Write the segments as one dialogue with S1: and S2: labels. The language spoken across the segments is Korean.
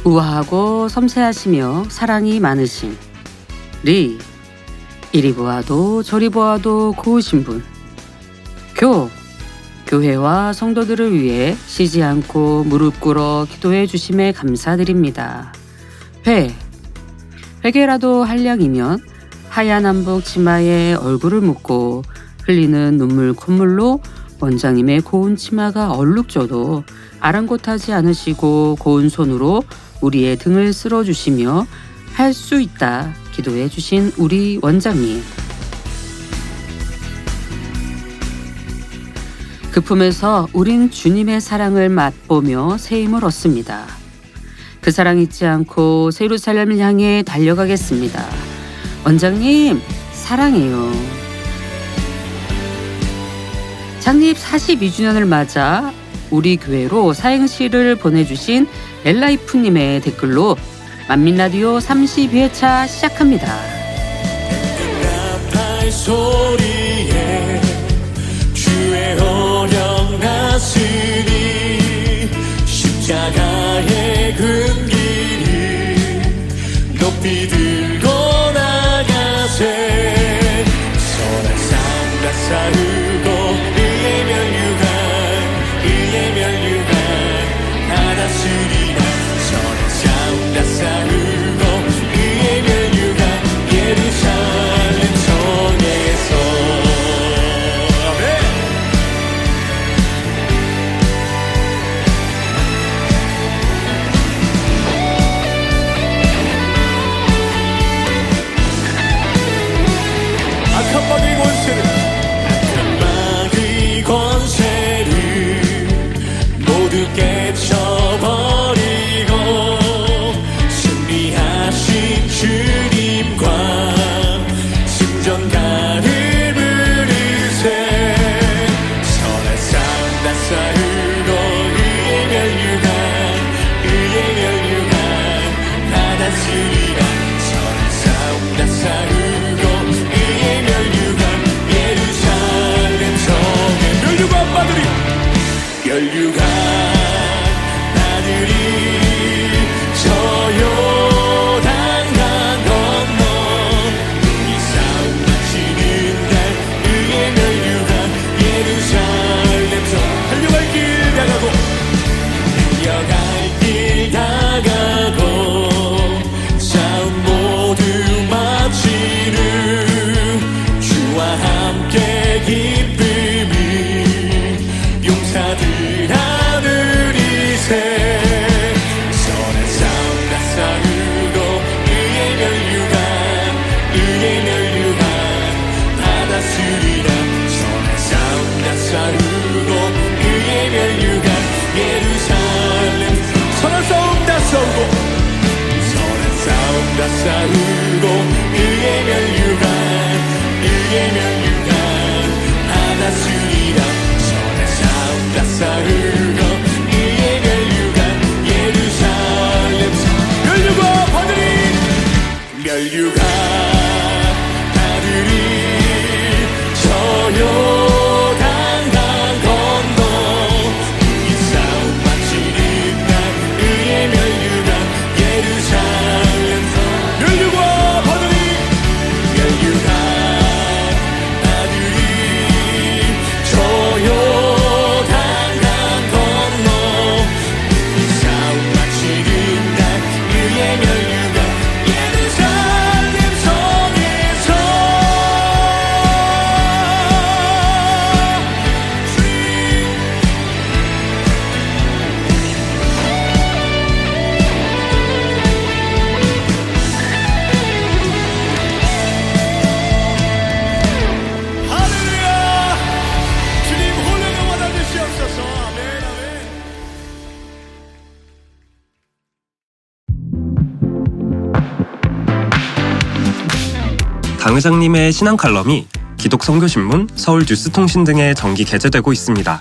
S1: 우아하고 섬세하시며 사랑이 많으신 리, 이리 보아도 저리 보아도 고우신 분. 교회와 성도들을 위해 쉬지 않고 무릎 꿇어 기도해 주심에 감사드립니다. 회개라도 할 양이면 하얀 한복 치마에 얼굴을 묻고 흘리는 눈물 콧물로 원장님의 고운 치마가 얼룩져도 아랑곳하지 않으시고 고운 손으로 우리의 등을 쓸어주시며 할 수 있다 기도해 주신 우리 원장님. 그 품에서 우린 주님의 사랑을 맛보며 새 힘을 얻습니다. 그 사랑 잊지 않고 예루살렘을 향해 달려가겠습니다. 원장님 사랑해요. 창립 42주년을 맞아 우리 교회로 사행시를 보내주신 엘라이프님의 댓글로 만민라디오 32회차 시작합니다.
S2: 소리에 주의 어령 다스리 십자가의 금길을 높이 들고 나가세 선한 삶 다 쌓으고 의의 멸류관 받았으리라 선한 삶 다 쌓으고 의의 멸류관 예루살렘 성에서 악한 마귀의 권세를 모두 깨쳐버리고 승리하신 주님과 승전가를 부르세 선한 삶 다 쌓으고 의의 멸류관 받았으리라 선한 삶 다 쌓으고 의의 멸류관 예루살렘 성에 멸류관 나들이 저 요단강 건너 이 싸움 마치는 날 의의 멸류관 예루살렘 성 달려갈 길 다가고 싸움 모두 마치는 주와 함께 기쁨이 용사들 하늘이세 선한 삶 다 쌓으고 의의 멸류관 받았으리라 선한 삶 다 쌓으고 의의 멸류관 예루살렘 선한 싸움 다 싸우고 의의 멸류관 받았으리라 선한 싸움 다 싸우고 의의 멸류관 예루살렘 멸류관 아들이 저 요단강 건너 이 싸움 마치는 날 의의 멸류관 예루살렘 멸류관 아들이 저 요단강 건너 이 싸움 마치는 날 의의 멸류관 예루살렘 성에서 할렐루야 주님 홀로 영원한 주시옵소서 아멘.
S3: 강 회장님의 신앙 칼럼이 기독선교신문, 서울뉴스통신 등에 정기 게재되고 있습니다.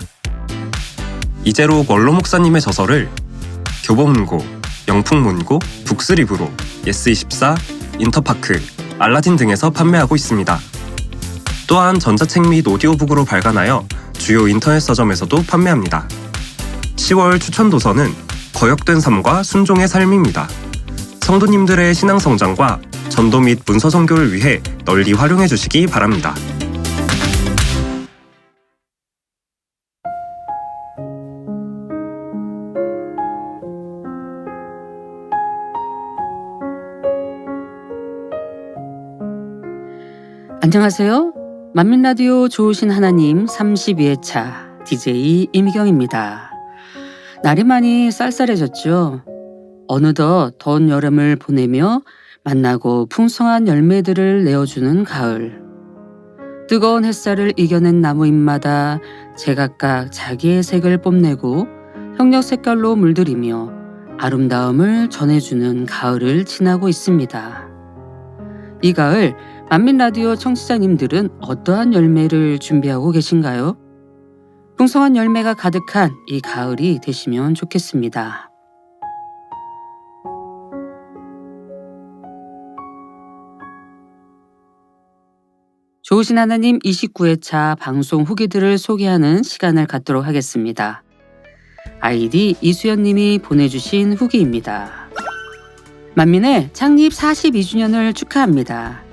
S3: 이재록 원로 목사님의 저서를 교보문고, 영풍문고, 북스리브로, 예스24, 인터파크, 알라딘 등에서 판매하고 있습니다. 또한 전자책 및 오디오북으로 발간하여 주요 인터넷 서점에서도 판매합니다. 10월 추천 도서는 거역된 삶과 순종의 삶입니다. 성도님들의 신앙 성장과 전도 및 문서 선교를 위해 널리 활용해 주시기 바랍니다.
S1: 안녕하세요. 만민라디오 좋으신 하나님 32회차 DJ 이미경입니다. 날이 많이 쌀쌀해졌죠. 어느덧 더운 여름을 보내며 만나고 풍성한 열매들을 내어주는 가을. 뜨거운 햇살을 이겨낸 나무 잎마다 제각각 자기의 색을 뽐내고 형력 색깔로 물들이며 아름다움을 전해주는 가을을 지나고 있습니다. 이 가을 만민라디오 청취자님들은 어떠한 열매를 준비하고 계신가요? 풍성한 열매가 가득한 이 가을이 되시면 좋겠습니다. 좋으신 하나님 29회차 방송 후기들을 소개하는 시간을 갖도록 하겠습니다. 아이디 이수연님이 보내주신 후기입니다. 만민의 창립 42주년을 축하합니다.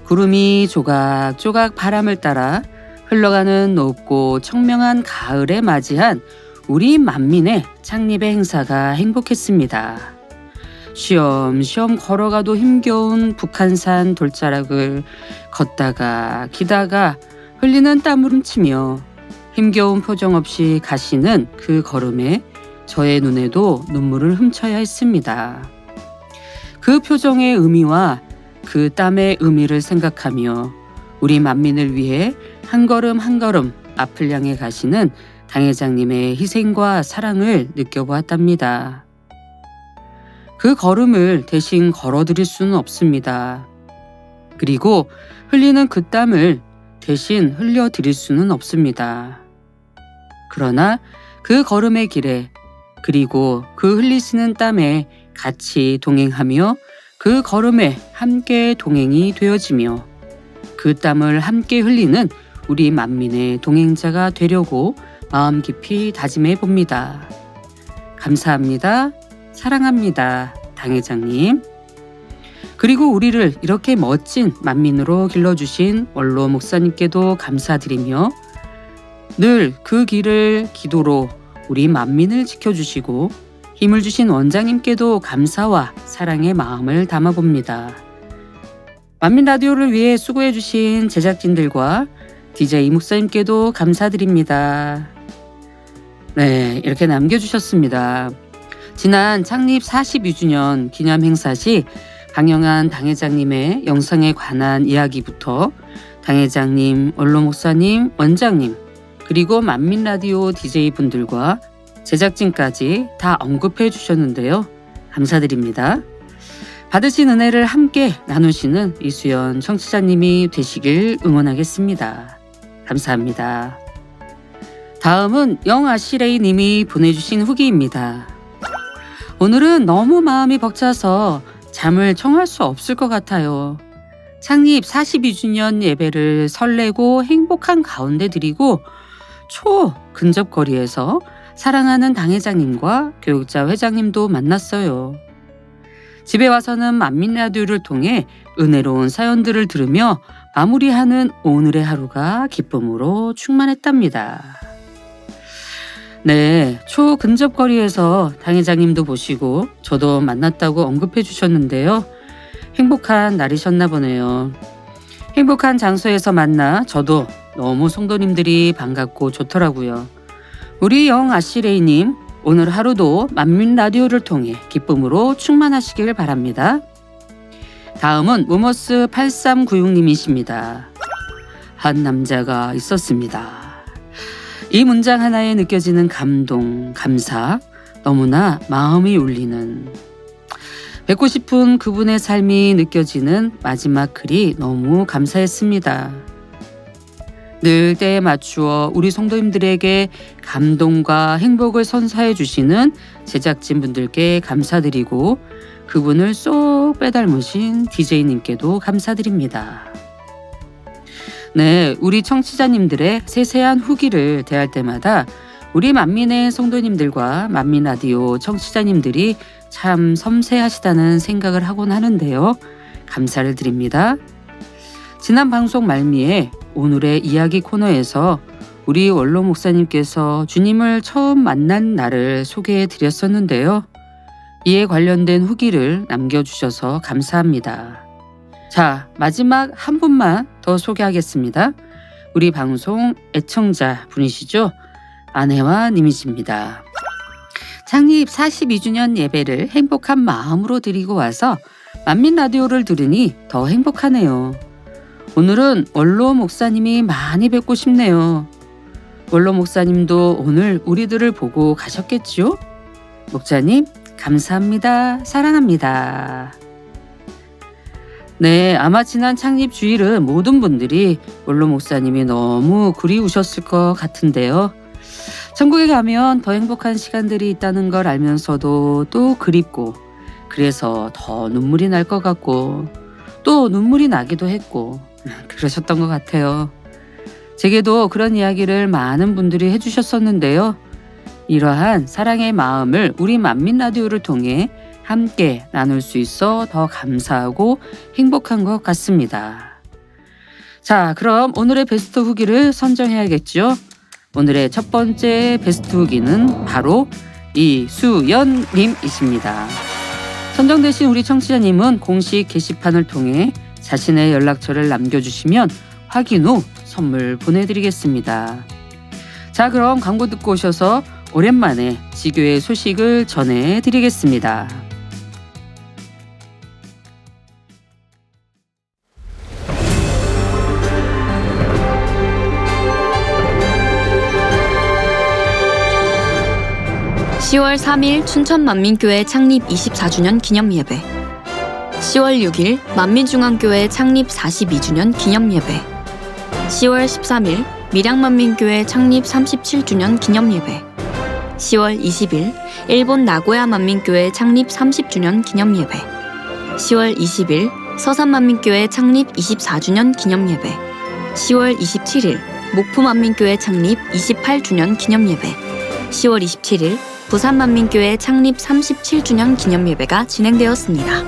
S1: 구름이 조각조각 바람을 따라 흘러가는 높고 청명한 가을에 맞이한 우리 만민의 창립의 행사가 행복했습니다. 쉬엄쉬엄 걸어가도 힘겨운 북한산 돌자락을 걷다가 기다가 흘리는 땀을 훔치며 힘겨운 표정 없이 가시는 그 걸음에 저의 눈에도 눈물을 훔쳐야 했습니다. 그 표정의 의미와 그 땀의 의미를 생각하며 우리 만민을 위해 한 걸음 한 걸음 앞을 향해 가시는 당회장님의 희생과 사랑을 느껴보았답니다. 그 걸음을 대신 걸어드릴 수는 없습니다. 그리고 흘리는 그 땀을 대신 흘려드릴 수는 없습니다. 그러나 그 걸음의 길에 그리고 그 흘리시는 땀에 같이 동행하며 그 걸음에 함께 동행이 되어지며 그 땀을 함께 흘리는 우리 만민의 동행자가 되려고 마음 깊이 다짐해 봅니다. 감사합니다. 사랑합니다. 당회장님. 그리고 우리를 이렇게 멋진 만민으로 길러주신 원로 목사님께도 감사드리며 늘 그 길을 기도로 우리 만민을 지켜주시고 힘을 주신 원장님께도 감사와 사랑의 마음을 담아봅니다. 만민라디오를 위해 수고해주신 제작진들과 DJ 목사님께도 감사드립니다. 네, 이렇게 남겨주셨습니다. 지난 창립 42주년 기념 행사 시 강영한 당회장님의 영상에 관한 이야기부터 당회장님, 원로 목사님, 원장님, 그리고 만민라디오 DJ분들과 제작진까지 다 언급해 주셨는데요. 감사드립니다. 받으신 은혜를 함께 나누시는 이수연 청취자님이 되시길 응원하겠습니다. 감사합니다. 다음은 영아시레이 님이 보내주신 후기입니다. 오늘은 너무 마음이 벅차서 잠을 청할 수 없을 것 같아요. 창립 42주년 예배를 설레고 행복한 가운데 드리고 근접거리에서 사랑하는 당회장님과 교육자 회장님도 만났어요. 집에 와서는 만민라디오를 통해 은혜로운 사연들을 들으며 마무리하는 오늘의 하루가 기쁨으로 충만했답니다. 네, 근접거리에서 당회장님도 보시고 저도 만났다고 언급해 주셨는데요. 행복한 날이셨나 보네요. 행복한 장소에서 만나 저도 너무 성도님들이 반갑고 좋더라고요. 우리 영아시레이님, 오늘 하루도 만민라디오를 통해 기쁨으로 충만하시길 바랍니다. 다음은 모모스 8396님이십니다. 한 남자가 있었습니다. 이 문장 하나에 느껴지는 감동, 감사, 너무나 마음이 울리는, 뵙고 싶은 그분의 삶이 느껴지는 마지막 글이 너무 감사했습니다. 늘 때에 맞추어 우리 성도님들에게 감동과 행복을 선사해 주시는 제작진분들께 감사드리고 그분을 쏙 빼닮으신 DJ님께도 감사드립니다. 네, 우리 청취자님들의 세세한 후기를 대할 때마다 우리 만민의 성도님들과 만민라디오 청취자님들이 참 섬세하시다는 생각을 하곤 하는데요. 감사를 드립니다. 지난 방송 말미에 오늘의 이야기 코너에서 우리 원로 목사님께서 주님을 처음 만난 날을 소개해 드렸었는데요. 이에 관련된 후기를 남겨주셔서 감사합니다. 자, 마지막 한 분만 더 소개하겠습니다. 우리 방송 애청자 분이시죠? 아내와 님이십니다. 창립 42주년 예배를 행복한 마음으로 드리고 와서 만민 라디오를 들으니 더 행복하네요. 오늘은 원로 목사님이 많이 뵙고 싶네요. 원로 목사님도 오늘 우리들을 보고 가셨겠지요? 목사님, 감사합니다. 사랑합니다. 네, 아마 지난 창립 주일은 모든 분들이 원로 목사님이 너무 그리우셨을 것 같은데요. 천국에 가면 더 행복한 시간들이 있다는 걸 알면서도 또 그립고, 그래서 더 눈물이 날 것 같고, 또 눈물이 나기도 했고, 그러셨던 것 같아요. 제게도 그런 이야기를 많은 분들이 해주셨었는데요. 이러한 사랑의 마음을 우리 만민 라디오를 통해 함께 나눌 수 있어 더 감사하고 행복한 것 같습니다. 자, 그럼 오늘의 베스트 후기를 선정해야겠죠. 오늘의 첫 번째 베스트 후기는 바로 이수연님이십니다. 선정되신 우리 청취자님은 공식 게시판을 통해 자신의 연락처를 남겨주시면 확인 후 선물 보내드리겠습니다. 자, 그럼 광고 듣고 오셔서 오랜만에 지교의 소식을 전해드리겠습니다.
S4: (10월 3일) 춘천만민교회 창립 24주년 기념예배, 10월 6일 만민중앙교회 창립 42주년 기념예배, 10월 13일 밀양만민교회 창립 37주년 기념예배, 10월 20일 일본 나고야 만민교회 창립 30주년 기념예배, 10월 20일 서산만민교회 창립 24주년 기념예배, 10월 27일 목포만민교회 창립 28주년 기념예배, 10월 27일 부산만민교회 창립 37주년 기념예배가 진행되었습니다.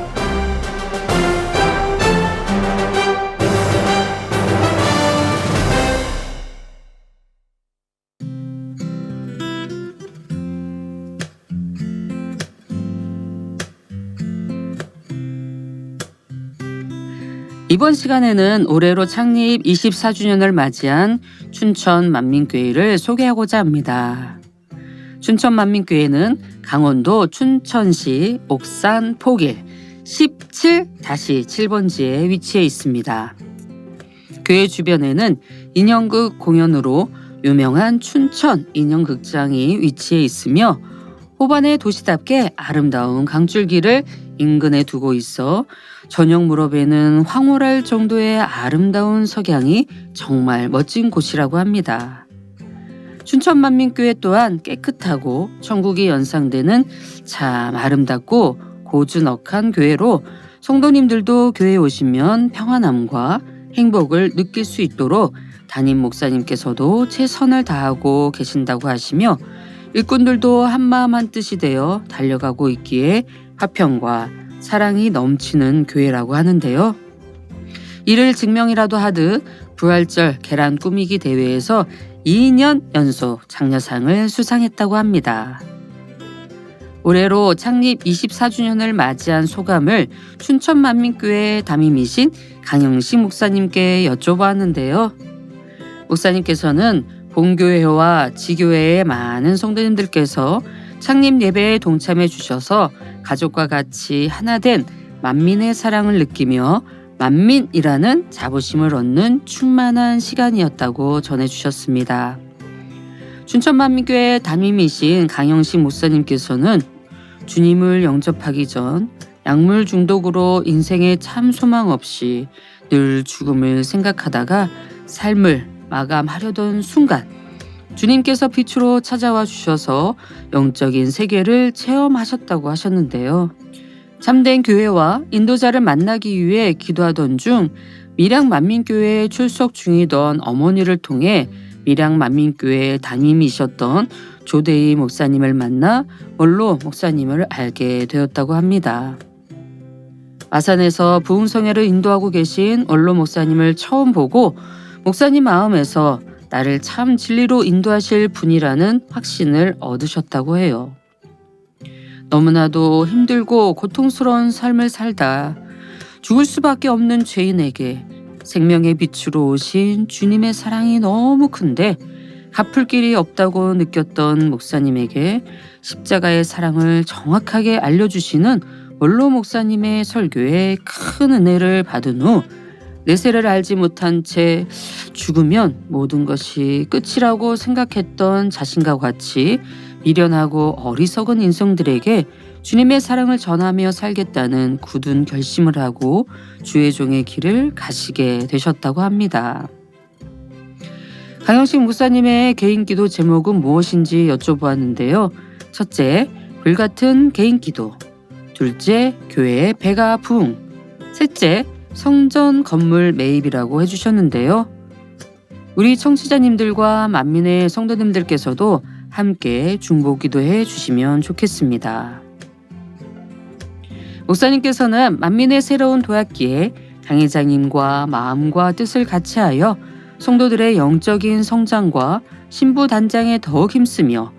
S1: 이번 시간에는 올해로 창립 24주년을 맞이한 춘천만민교회를 소개하고자 합니다. 춘천만민교회는 강원도 춘천시 옥산 포길 17-7번지에 위치해 있습니다. 교회 주변에는 인형극 공연으로 유명한 춘천 인형극장이 위치해 있으며 호반의 도시답게 아름다운 강줄기를 인근에 두고 있어 저녁 무렵에는 황홀할 정도의 아름다운 석양이 정말 멋진 곳이라고 합니다. 춘천만민교회 또한 깨끗하고 천국이 연상되는 참 아름답고 고즈넉한 교회로 성도님들도 교회에 오시면 평안함과 행복을 느낄 수 있도록 담임 목사님께서도 최선을 다하고 계신다고 하시며 일꾼들도 한마음 한뜻이 되어 달려가고 있기에 화평과 사랑이 넘치는 교회라고 하는데요. 이를 증명이라도 하듯 부활절 계란 꾸미기 대회에서 2년 연속 장려상을 수상했다고 합니다. 올해로 창립 24주년을 맞이한 소감을 춘천만민교회 담임이신 강영식 목사님께 여쭤보았는데요. 목사님께서는 본교회와 지교회의 많은 성도님들께서 창립 예배에 동참해 주셔서 가족과 같이 하나된 만민의 사랑을 느끼며 만민이라는 자부심을 얻는 충만한 시간이었다고 전해주셨습니다. 춘천만민교회 담임이신 강영식 목사님께서는 주님을 영접하기 전 약물 중독으로 인생에 참 소망 없이 늘 죽음을 생각하다가 삶을 마감하려던 순간 주님께서 빛으로 찾아와 주셔서 영적인 세계를 체험하셨다고 하셨는데요. 참된 교회와 인도자를 만나기 위해 기도하던 중 밀양만민교회에 출석 중이던 어머니를 통해 밀양만민교회 담임이셨던 조대희 목사님을 만나 원로 목사님을 알게 되었다고 합니다. 마산에서 부흥성회를 인도하고 계신 원로 목사님을 처음 보고 목사님 마음에서 나를 참 진리로 인도하실 분이라는 확신을 얻으셨다고 해요. 너무나도 힘들고 고통스러운 삶을 살다 죽을 수밖에 없는 죄인에게 생명의 빛으로 오신 주님의 사랑이 너무 큰데 갚을 길이 없다고 느꼈던 목사님에게 십자가의 사랑을 정확하게 알려주시는 원로 목사님의 설교에 큰 은혜를 받은 후 내세를 알지 못한 채 죽으면 모든 것이 끝이라고 생각했던 자신과 같이 미련하고 어리석은 인성들에게 주님의 사랑을 전하며 살겠다는 굳은 결심을 하고 주의 종의 길을 가시게 되셨다고 합니다. 강영식 목사님의 개인기도 제목은 무엇인지 여쭤보았는데요. 첫째, 불같은 개인기도. 둘째, 교회의 배가 부흥. 셋째, 성전 건물 매입이라고 해주셨는데요. 우리 청취자님들과 만민의 성도님들께서도 함께 중보기도해 주시면 좋겠습니다. 목사님께서는 만민의 새로운 도약기에 강 회장님과 마음과 뜻을 같이하여 성도들의 영적인 성장과 신부 단장에 더욱 힘쓰며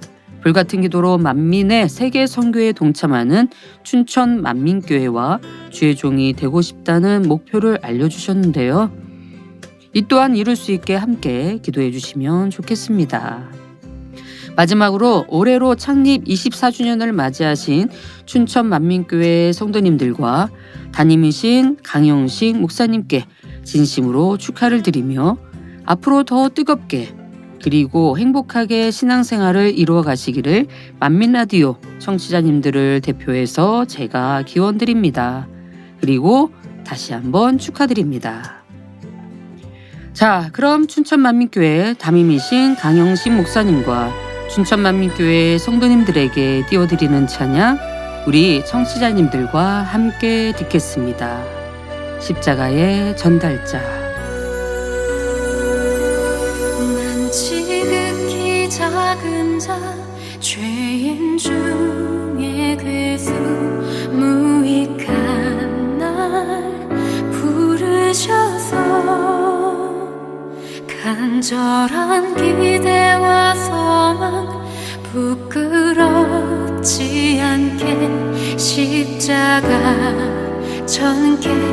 S1: 불같은 기도로 만민의 세계 선교에 동참하는 춘천 만민교회와 주의 종이 되고 싶다는 목표를 알려주셨는데요. 이 또한 이룰 수 있게 함께 기도해 주시면 좋겠습니다. 마지막으로 올해로 창립 24주년을 맞이하신 춘천 만민교회 성도님들과 담임이신 강영식 목사님께 진심으로 축하를 드리며 앞으로 더 뜨겁게 그리고 행복하게 신앙생활을 이루어 가시기를 만민라디오 청취자님들을 대표해서 제가 기원드립니다. 그리고 다시 한번 축하드립니다. 자, 그럼 춘천만민교회 담임이신 강영식 목사님과 춘천만민교회 성도님들에게 띄워드리는 찬양 우리 청취자님들과 함께 듣겠습니다. 십자가의 전달자.
S5: 난 지극히 작은 자 죄인 중에 괴수 무익한 날 부르셔서 간절한 기대와 소망 부끄럽지 않게 십자가 전개하셨네.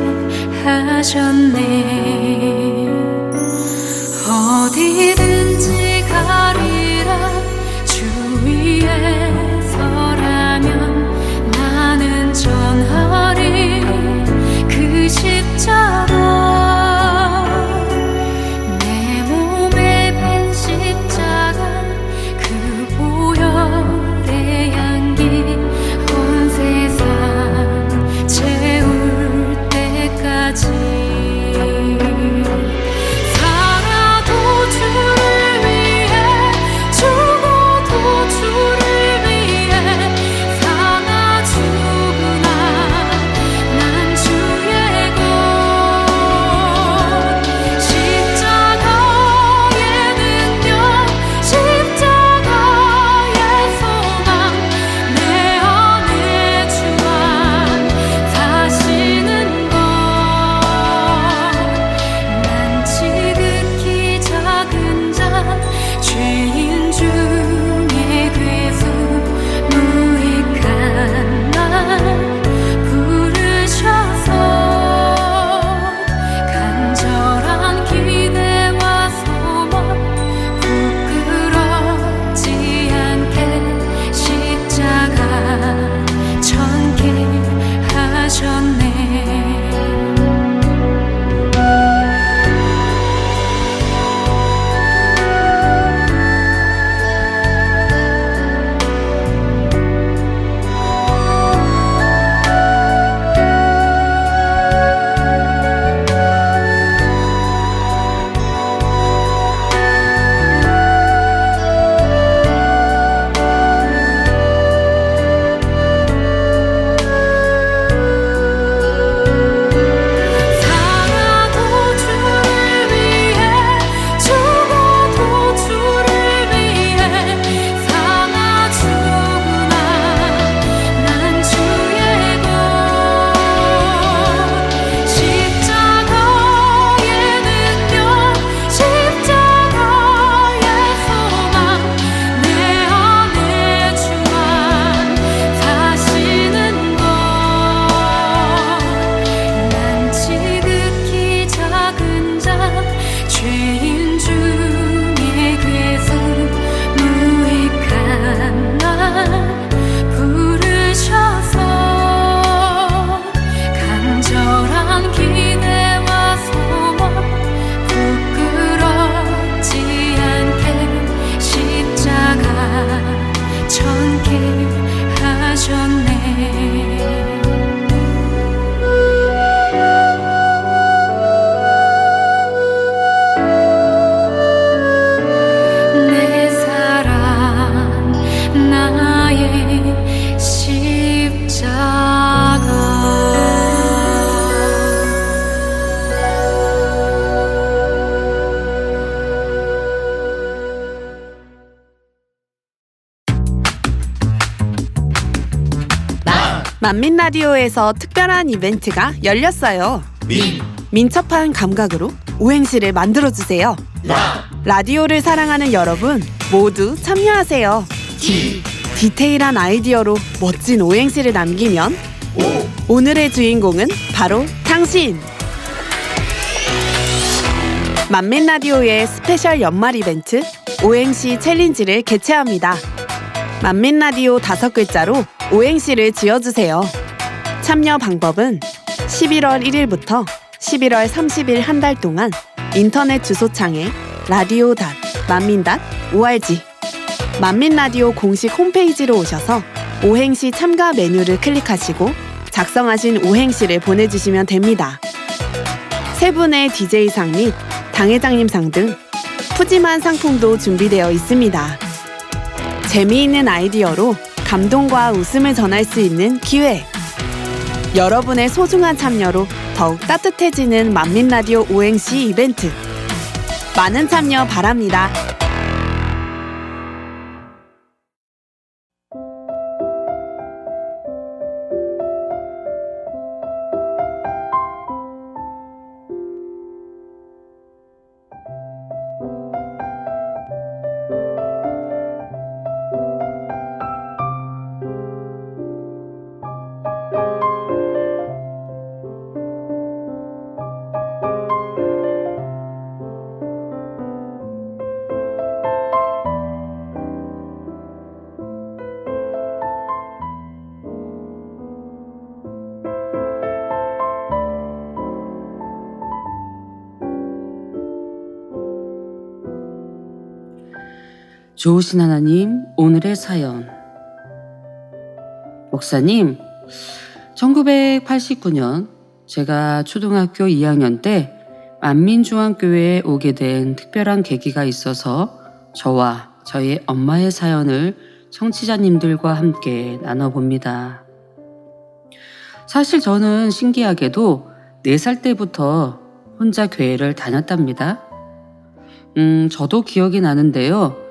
S5: 어디든지 가리라 주 위에 서라면 나는 전하리 그 십자가. 내 몸에 밴 십자가 그 보혈의 향기 온 세상 채울 때까지 살아도 주를
S6: 만민라디오에서 특별한 이벤트가 열렸어요. 민첩한 감각으로 오행시를 만들어주세요. 라디오를 사랑하는 여러분 모두 참여하세요. 디테일한 아이디어로 멋진 오행시를 남기면 오늘의 주인공은 바로 당신! 만민라디오의 스페셜 연말 이벤트 오행시 챌린지를 개최합니다. 만민라디오 5글자로 오행시를 지어주세요. 참여 방법은 11월 1일부터 11월 30일 한 달 동안 인터넷 주소창에 radio.manmin.org 만민라디오 공식 홈페이지로 오셔서 오행시 참가 메뉴를 클릭하시고 작성하신 오행시를 보내주시면 됩니다. 세 분의 DJ상 및 당회장님상 등 푸짐한 상품도 준비되어 있습니다. 재미있는 아이디어로 감동과 웃음을 전할 수 있는 기회. 여러분의 소중한 참여로 더욱 따뜻해지는 만민라디오 오행시 이벤트. 많은 참여 바랍니다.
S1: 좋으신 하나님, 오늘의 사연. 목사님, 1989년 제가 초등학교 2학년 때 만민중앙교회에 오게 된 특별한 계기가 있어서 저와 저희 엄마의 사연을 청취자님들과 함께 나눠봅니다. 사실 저는 신기하게도 4살 때부터 혼자 교회를 다녔답니다. 저도 기억이 나는데요.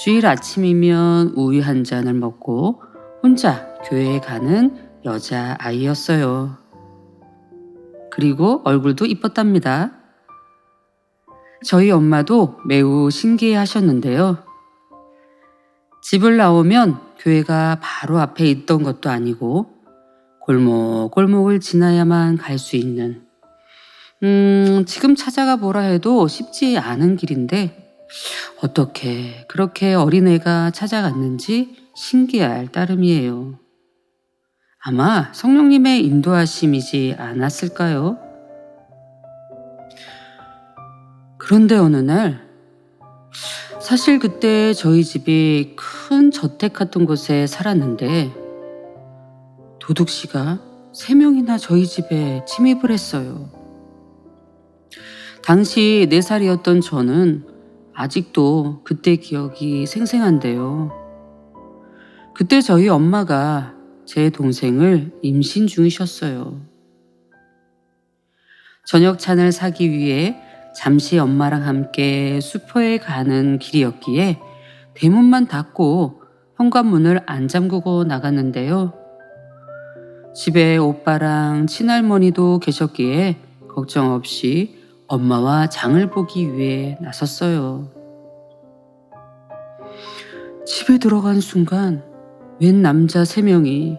S1: 주일 아침이면 우유 한 잔을 먹고 혼자 교회에 가는 여자아이였어요. 그리고 얼굴도 이뻤답니다. 저희 엄마도 매우 신기해 하셨는데요. 집을 나오면 교회가 바로 앞에 있던 것도 아니고 골목골목을 지나야만 갈 수 있는 지금 찾아가 보라 해도 쉽지 않은 길인데 어떻게 그렇게 어린애가 찾아갔는지 신기할 따름이에요. 아마 성령님의 인도하심이지 않았을까요? 그런데 어느 날 사실 그때 저희 집이 큰 저택 같은 곳에 살았는데 도둑씨가 3명이나 저희 집에 침입을 했어요. 당시 4살이었던 저는 아직도 그때 기억이 생생한데요. 그때 저희 엄마가 제 동생을 임신 중이셨어요. 저녁찬을 사기 위해 잠시 엄마랑 함께 수포에 가는 길이었기에 대문만 닫고 현관문을 안 잠그고 나갔는데요. 집에 오빠랑 친할머니도 계셨기에 걱정 없이 엄마와 장을 보기 위해 나섰어요. 집에 들어간 순간 웬 남자 3명이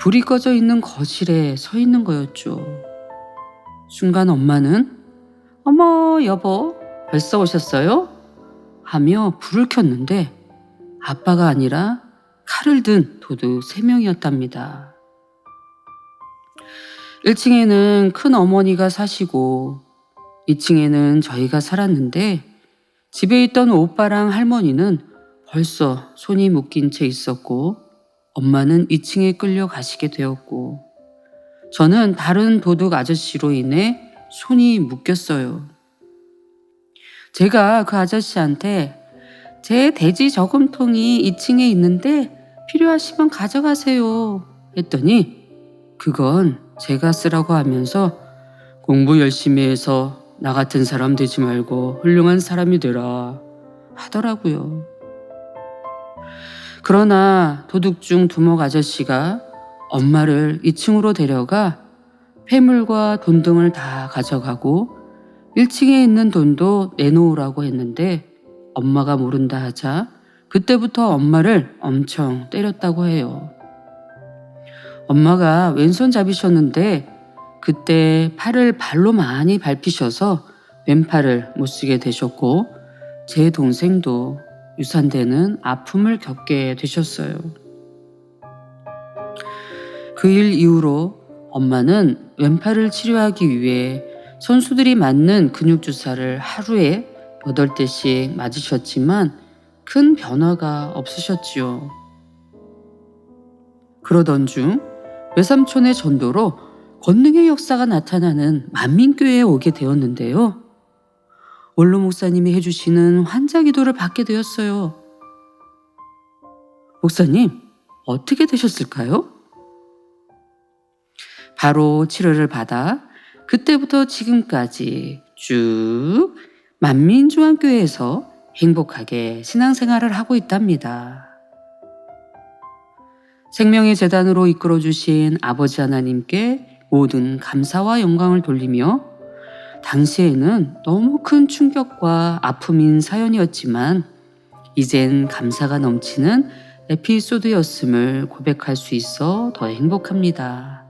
S1: 불이 꺼져 있는 거실에 서 있는 거였죠. 순간 엄마는 "어머 여보 벌써 오셨어요?" 하며 불을 켰는데 아빠가 아니라 칼을 든 도둑 3명이었답니다. 1층에는 큰 어머니가 사시고 2층에는 저희가 살았는데 집에 있던 오빠랑 할머니는 벌써 손이 묶인 채 있었고 엄마는 2층에 끌려가시게 되었고 저는 다른 도둑 아저씨로 인해 손이 묶였어요. 제가 그 아저씨한테 "제 돼지 저금통이 2층에 있는데 필요하시면 가져가세요" 했더니 그건 제가 쓰라고 하면서 "공부 열심히 해서 나 같은 사람 되지 말고 훌륭한 사람이 되라" 하더라고요. 그러나 도둑 중 두목 아저씨가 엄마를 2층으로 데려가 폐물과 돈 등을 다 가져가고 1층에 있는 돈도 내놓으라고 했는데 엄마가 모른다 하자 그때부터 엄마를 엄청 때렸다고 해요. 엄마가 왼손잡이셨는데 그때 팔을 발로 많이 밟히셔서 왼팔을 못 쓰게 되셨고 제 동생도 유산되는 아픔을 겪게 되셨어요. 그 일 이후로 엄마는 왼팔을 치료하기 위해 선수들이 맞는 근육 주사를 하루에 8대씩 맞으셨지만 큰 변화가 없으셨지요. 그러던 중 외삼촌의 전도로 권능의 역사가 나타나는 만민교회에 오게 되었는데요. 원로 목사님이 해주시는 환자 기도를 받게 되었어요. 목사님, 어떻게 되셨을까요? 바로 치료를 받아 그때부터 지금까지 쭉 만민중앙교회에서 행복하게 신앙생활을 하고 있답니다. 생명의 재단으로 이끌어주신 아버지 하나님께 모든 감사와 영광을 돌리며 당시에는 너무 큰 충격과 아픔인 사연이었지만 이젠 감사가 넘치는 에피소드였음을 고백할 수 있어 더 행복합니다.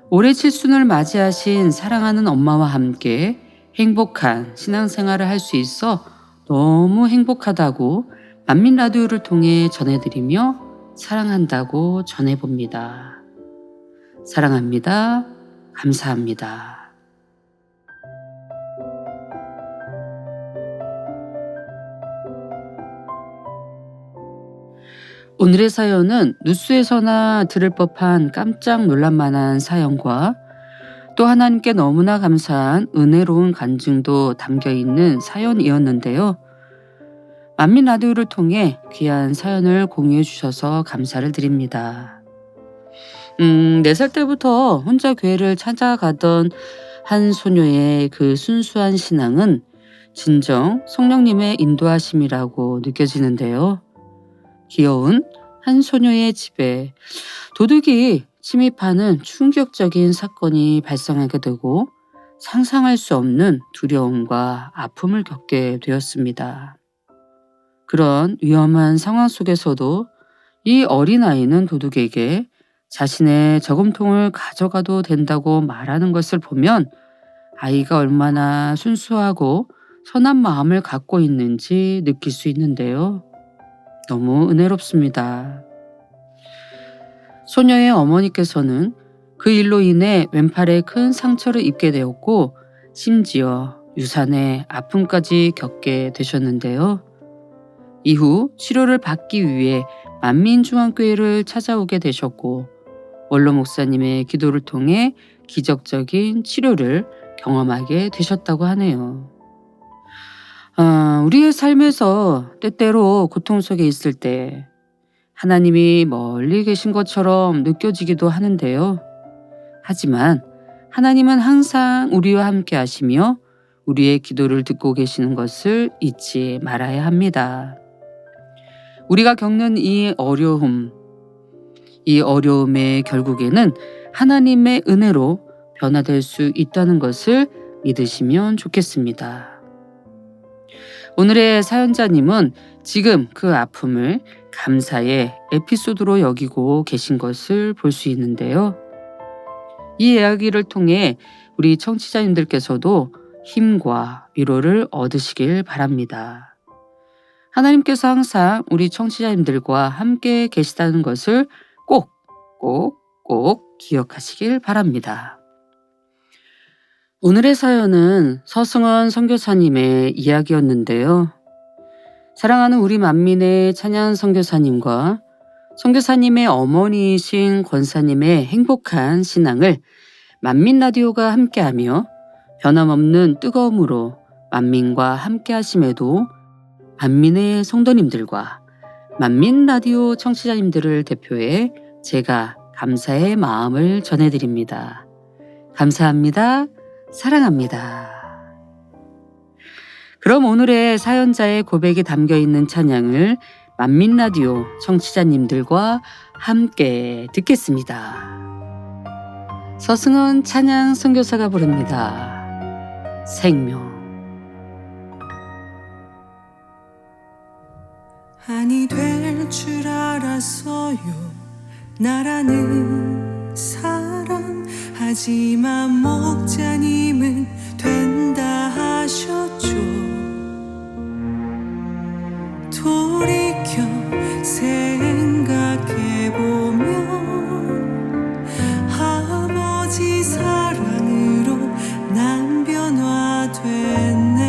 S1: 올해 칠순을 맞이하신 사랑하는 엄마와 함께 행복한 신앙생활을 할 수 있어 너무 행복하다고 만민라디오를 통해 전해드리며 사랑한다고 전해봅니다. 사랑합니다. 감사합니다. 오늘의 사연은 뉴스에서나 들을 법한 깜짝 놀랄만한 사연과 또 하나님께 너무나 감사한 은혜로운 간증도 담겨있는 사연이었는데요. 만민라디오를 통해 귀한 사연을 공유해 주셔서 감사를 드립니다. 4살 때부터 혼자 교회를 찾아가던 한 소녀의 그 순수한 신앙은 진정 성령님의 인도하심이라고 느껴지는데요. 귀여운 한 소녀의 집에 도둑이 침입하는 충격적인 사건이 발생하게 되고 상상할 수 없는 두려움과 아픔을 겪게 되었습니다. 그런 위험한 상황 속에서도 이 어린아이는 도둑에게 자신의 저금통을 가져가도 된다고 말하는 것을 보면 아이가 얼마나 순수하고 선한 마음을 갖고 있는지 느낄 수 있는데요. 너무 은혜롭습니다. 소녀의 어머니께서는 그 일로 인해 왼팔에 큰 상처를 입게 되었고 심지어 유산의 아픔까지 겪게 되셨는데요. 이후 치료를 받기 위해 만민중앙교회를 찾아오게 되셨고 원로 목사님의 기도를 통해 기적적인 치료를 경험하게 되셨다고 하네요. 우리의 삶에서 때때로 고통 속에 있을 때 하나님이 멀리 계신 것처럼 느껴지기도 하는데요. 하지만 하나님은 항상 우리와 함께 하시며 우리의 기도를 듣고 계시는 것을 잊지 말아야 합니다. 우리가 겪는 이 어려움의 결국에는 하나님의 은혜로 변화될 수 있다는 것을 믿으시면 좋겠습니다. 오늘의 사연자님은 지금 그 아픔을 감사의 에피소드로 여기고 계신 것을 볼 수 있는데요. 이 이야기를 통해 우리 청취자님들께서도 힘과 위로를 얻으시길 바랍니다. 하나님께서 항상 우리 청취자님들과 함께 계시다는 것을 꼭 기억하시길 바랍니다. 오늘의 사연은 서승원 선교사님의 이야기였는데요. 사랑하는 우리 만민의 찬양 선교사님과 선교사님의 어머니이신 권사님의 행복한 신앙을 만민라디오가 함께하며 변함없는 뜨거움으로 만민과 함께하심에도 만민의 성도님들과 만민라디오 청취자님들을 대표해 제가 감사의 마음을 전해드립니다. 감사합니다. 사랑합니다. 그럼 오늘의 사연자의 고백이 담겨있는 찬양을 만민라디오 청취자님들과 함께 듣겠습니다. 서승원 찬양 선교사가 부릅니다. 생명.
S7: 아니 될 줄 알았어요 나라는 사람 하지만 목자님은 된다 하셨죠 돌이켜 생각해보면 아버지 사랑으로 난 변화됐네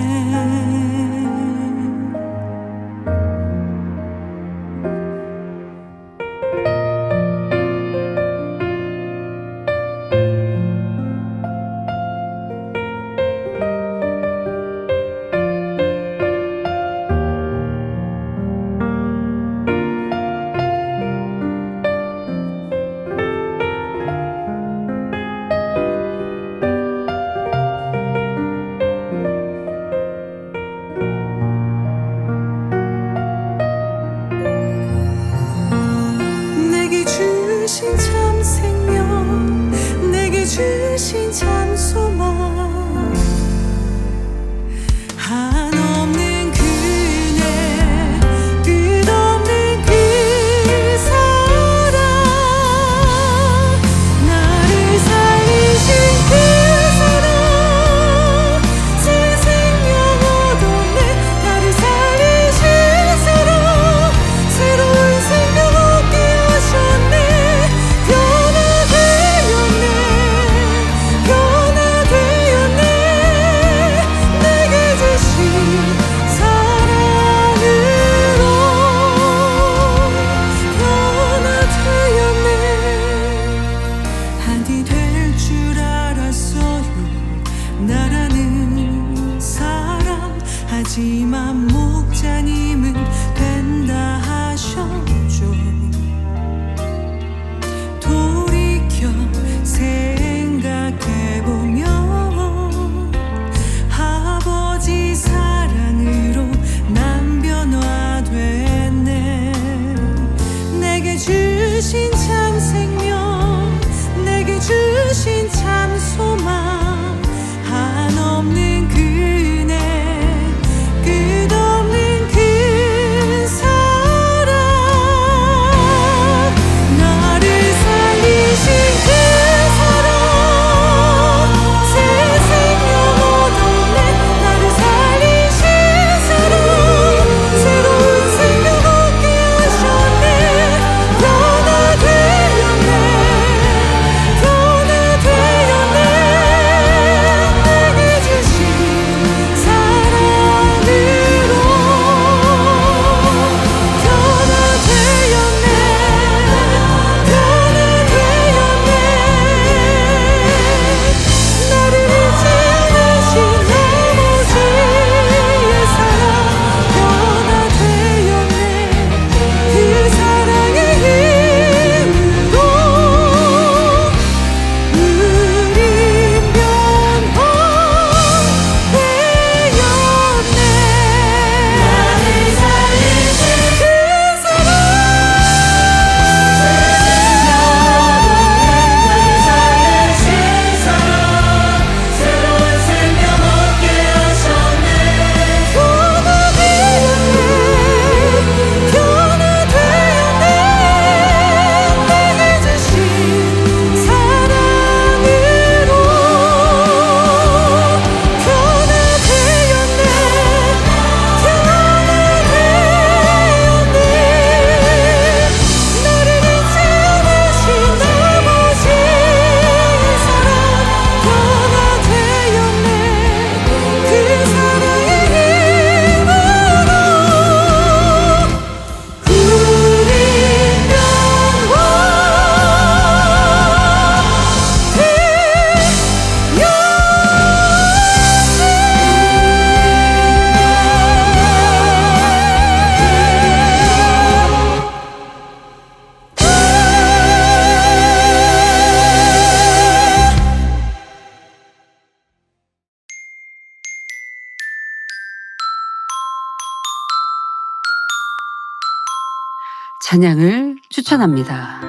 S1: 찬양을 추천합니다.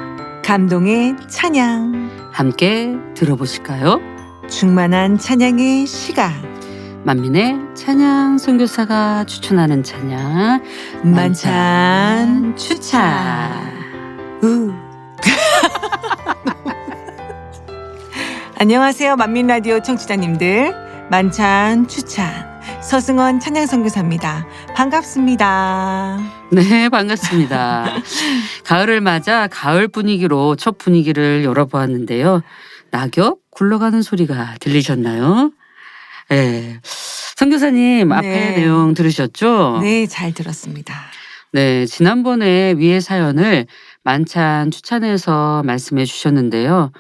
S8: 감동의 찬양,
S1: 함께 들어보실까요?
S8: 충만한 찬양의 시간,
S1: 만민의 찬양 선교사가 추천하는 찬양
S8: 만찬 추천. 안녕하세요, 만민라디오 청취자님들. 만찬 추천 서승원 찬양 선교사입니다. 반갑습니다.
S1: 네, 반갑습니다. 가을을 맞아 가을 분위기로 첫 분위기를 열어보았는데요. 낙엽 굴러가는 소리가 들리셨나요? 네. 선교사님
S8: 네.
S1: 앞에 내용 들으셨죠?
S8: 네, 잘 들었습니다.
S1: 네, 지난번에 위의 사연을 만찬 추천해서 말씀해 주셨는데요.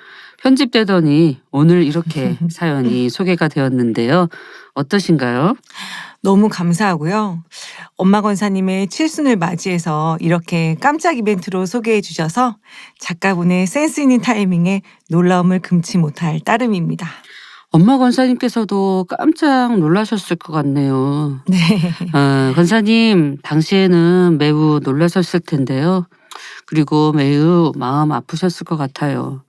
S1: 편집되더니 오늘 이렇게 사연이 소개가 되었는데요. 어떠신가요?
S8: 너무 감사하고요. 엄마 권사님의 칠순을 맞이해서 이렇게 깜짝 이벤트로 소개해 주셔서 작가분의 센스 있는 타이밍에 놀라움을 금치 못할 따름입니다.
S1: 엄마 권사님께서도 깜짝 놀라셨을 것 같네요.
S8: 네.
S1: 권사님, 당시에는 매우 놀라셨을 텐데요. 그리고 매우 마음 아프셨을 것 같아요.